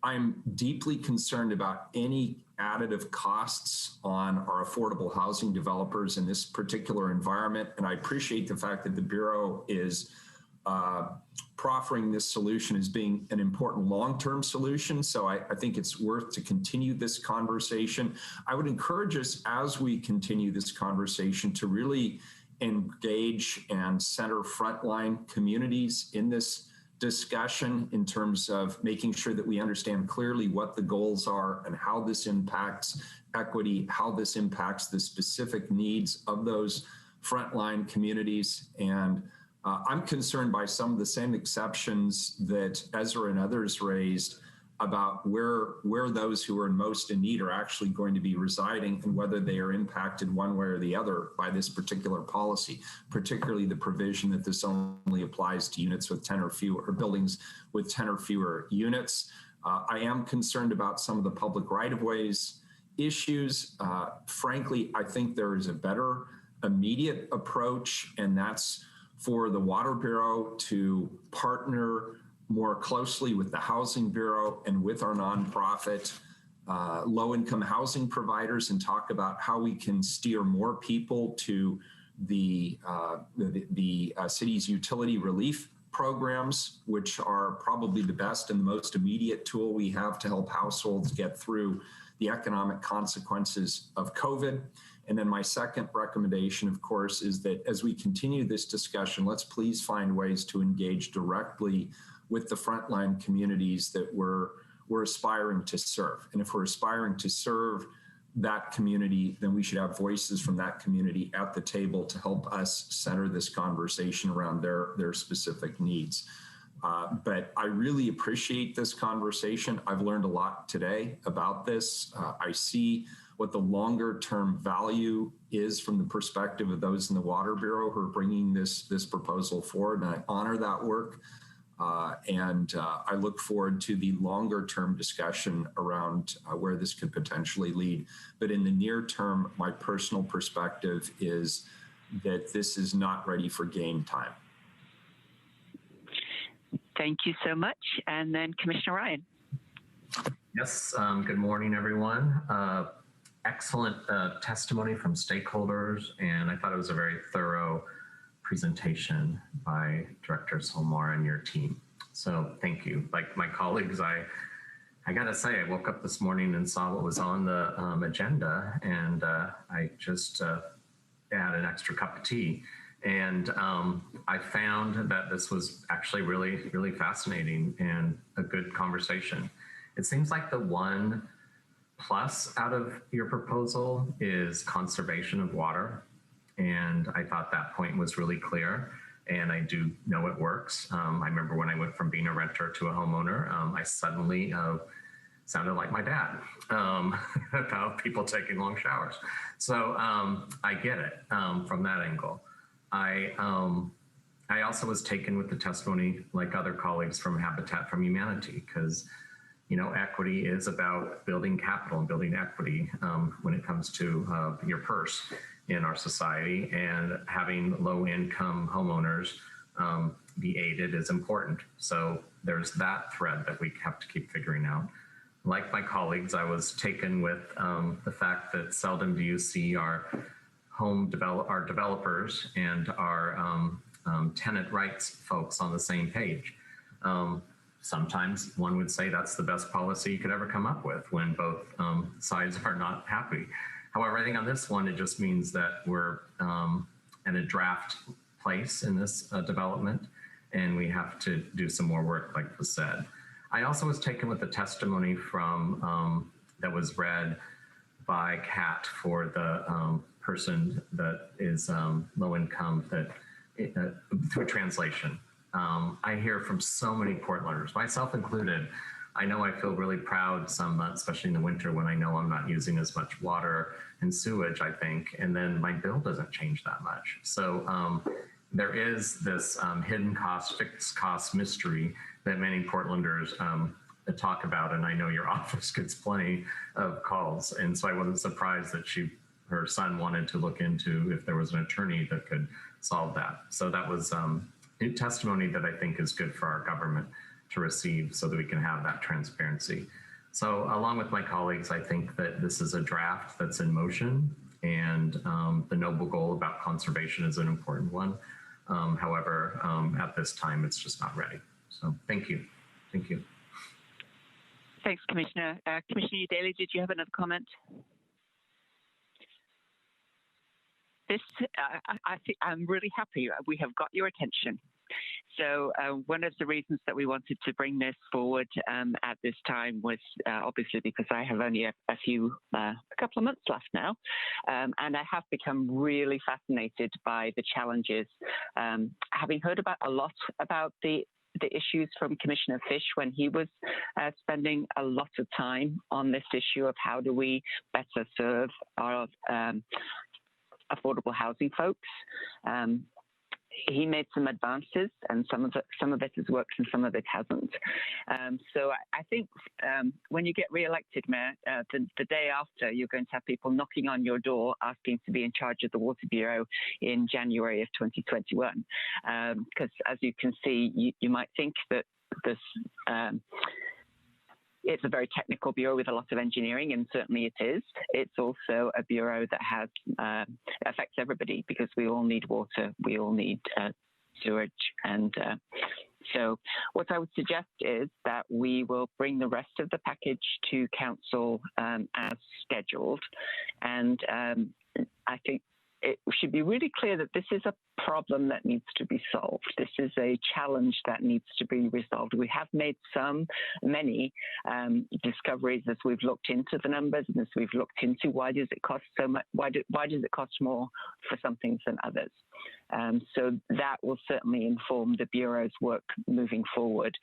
I'm deeply concerned about any additive costs on our affordable housing developers in this particular environment. And I appreciate the fact that the Bureau is proffering this solution as being an important long-term solution. So I think it's worth to continue this conversation. I would encourage us, as we continue this conversation, to really engage and center frontline communities in this discussion in terms of making sure that we understand clearly what the goals are and how this impacts equity, how this impacts the specific needs of those frontline communities. And I'm concerned by some of the same exceptions that Ezra and others raised about where those who are most in need are actually going to be residing and whether they are impacted one way or the other by this particular policy, particularly the provision that this only applies to units with 10 or fewer, or buildings with 10 or fewer units. I am concerned about some of the public right-of-ways issues. Frankly, I think there is a better immediate approach, and that's for the Water Bureau to partner more closely with the Housing Bureau and with our nonprofit low-income housing providers and talk about how we can steer more people to the city's utility relief programs, which are probably the best and the most immediate tool we have to help households get through the economic consequences of COVID. And then my second recommendation, of course, is that as we continue this discussion, let's please find ways to engage directly with the frontline communities that we're aspiring to serve. And if we're aspiring to serve that community, then we should have voices from that community at the table to help us center this conversation around their specific needs. But I really appreciate this conversation. I've learned a lot today about this. I see what the longer term value is from the perspective of those in the Water Bureau who are bringing this proposal forward, and I honor that work. I look forward to the longer term discussion around where this could potentially lead. But in the near term, my personal perspective is that this is not ready for game time. Thank you so much. And then Commissioner Ryan. Yes, good morning, everyone. Excellent testimony from stakeholders, and I thought it was a very thorough presentation by Director Solmar and your team. So thank you. Like my colleagues, I gotta say, I woke up this morning and saw what was on the agenda, and I just had an extra cup of tea. And I found that this was actually really, really fascinating and a good conversation. It seems like the one plus out of your proposal is conservation of water. And I thought that point was really clear. And I do know it works. I remember when I went from being a renter to a homeowner, I suddenly sounded like my dad about people taking long showers. So I get it from that angle. I also was taken with the testimony, like other colleagues from Habitat for Humanity, because equity is about building capital and building equity when it comes to your purse in our society, and having low-income homeowners be aided is important. So there's that thread that we have to keep figuring out. Like my colleagues, I was taken with the fact that seldom do you see our developers and our tenant rights folks on the same page. Sometimes one would say that's the best policy you could ever come up with when both sides are not happy. However, I think on this one, it just means that we're in a draft place in this development, and we have to do some more work, like was said. I also was taken with the testimony from that was read by Kat for the person that is low income through translation. I hear from so many Portlanders, myself included. I know I feel really proud some months, especially in the winter when I know I'm not using as much water and sewage, I think, and then my bill doesn't change that much. So there is this hidden cost, fixed cost mystery that many Portlanders talk about, and I know your office gets plenty of calls. And so I wasn't surprised that her son wanted to look into if there was an attorney that could solve that. So that was new testimony that I think is good for our government to receive so that we can have that transparency. So along with my colleagues, I think that this is a draft that's in motion, and the noble goal about conservation is an important one. However, at this time, it's just not ready. So thank you. Thank you. Thanks, Commissioner. Commissioner Daly, did you have another comment? I'm really happy we have got your attention. So one of the reasons that we wanted to bring this forward at this time was obviously because I have only a couple of months left now, and I have become really fascinated by the challenges. Having heard a lot about the issues from Commissioner Fish when he was spending a lot of time on this issue of how do we better serve our affordable housing folks. He made some advances, and some of it has worked and some of it hasn't. So I think when you get re-elected, Mayor, the day after, you're going to have people knocking on your door asking to be in charge of the Water Bureau in January of 2021. Because as you can see, you might think that this it's a very technical bureau with a lot of engineering, and certainly it is. It's also a bureau that has affects everybody, because we all need water, we all need sewage, and so what I would suggest is that we will bring the rest of the package to council as scheduled, and I think it should be really clear that this is a problem that needs to be solved. This is a challenge that needs to be resolved. We have made many discoveries as we've looked into the numbers and as we've looked into why does it cost so much, why does it cost more for some things than others. So that will certainly inform the Bureau's work moving forward.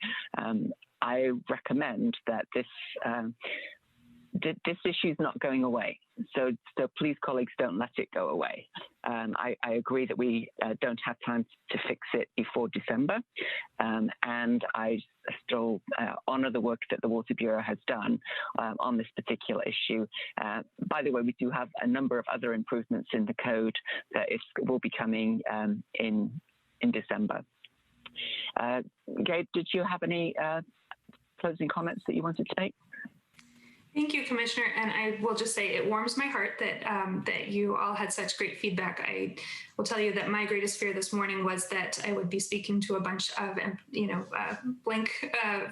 I recommend that this issue is not going away. So please, colleagues, don't let it go away. I agree that we don't have time to fix it before December. And I still honor the work that the Water Bureau has done on this particular issue. By the way, we do have a number of other improvements in the code that will be coming in December. Gabe, did you have any closing comments that you wanted to make? Thank you, Commissioner. And I will just say it warms my heart that that you all had such great feedback. I will tell you that my greatest fear this morning was that I would be speaking to a bunch of, blank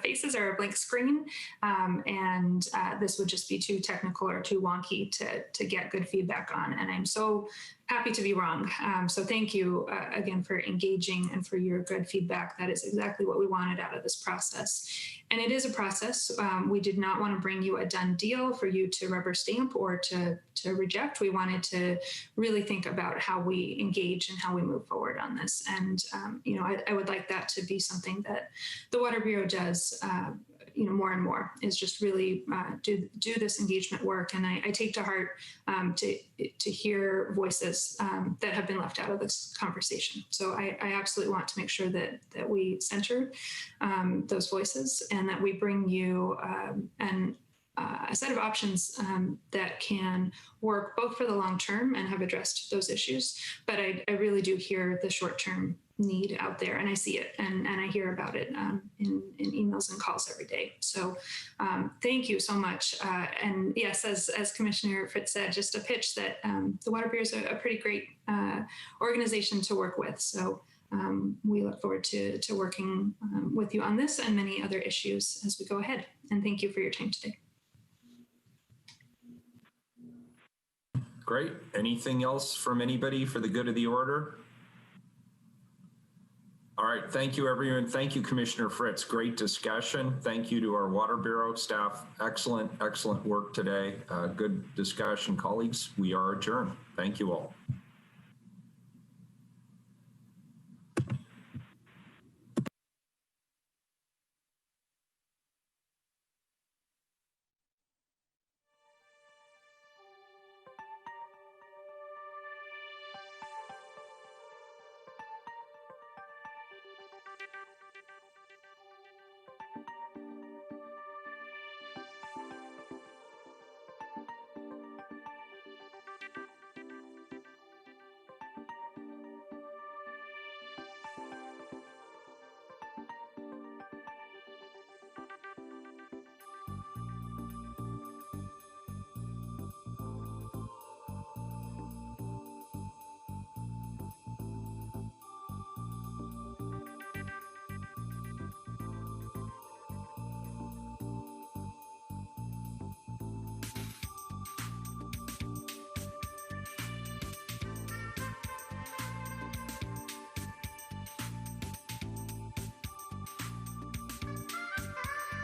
faces or a blank screen, and this would just be too technical or too wonky to get good feedback on. And I'm so happy to be wrong. So thank you again for engaging and for your good feedback. That is exactly what we wanted out of this process. And it is a process. We did not want to bring you a done deal for you to rubber stamp or to reject. We wanted to really think about how we engage and how we move forward on this. And, I would like that to be something that the Water Bureau does more and more, is just really do this engagement work. And I take to heart to hear voices that have been left out of this conversation. So I absolutely want to make sure that we center those voices and that we bring you a set of options that can work both for the long term and have addressed those issues. But I really do hear the short term need out there, and I see it and I hear about it in emails and calls every day. So thank you so much. And yes, as Commissioner Fritz said, just a pitch that the Water Bureau is a pretty great organization to work with. So we look forward to working with you on this and many other issues as we go ahead. And thank you for your time today. Great. Anything else from anybody for the good of the order? All right. Thank you, everyone. Thank you, Commissioner Fritz. Great discussion. Thank you to our Water Bureau staff. Excellent, excellent work today. Good discussion, colleagues. We are adjourned. Thank you all.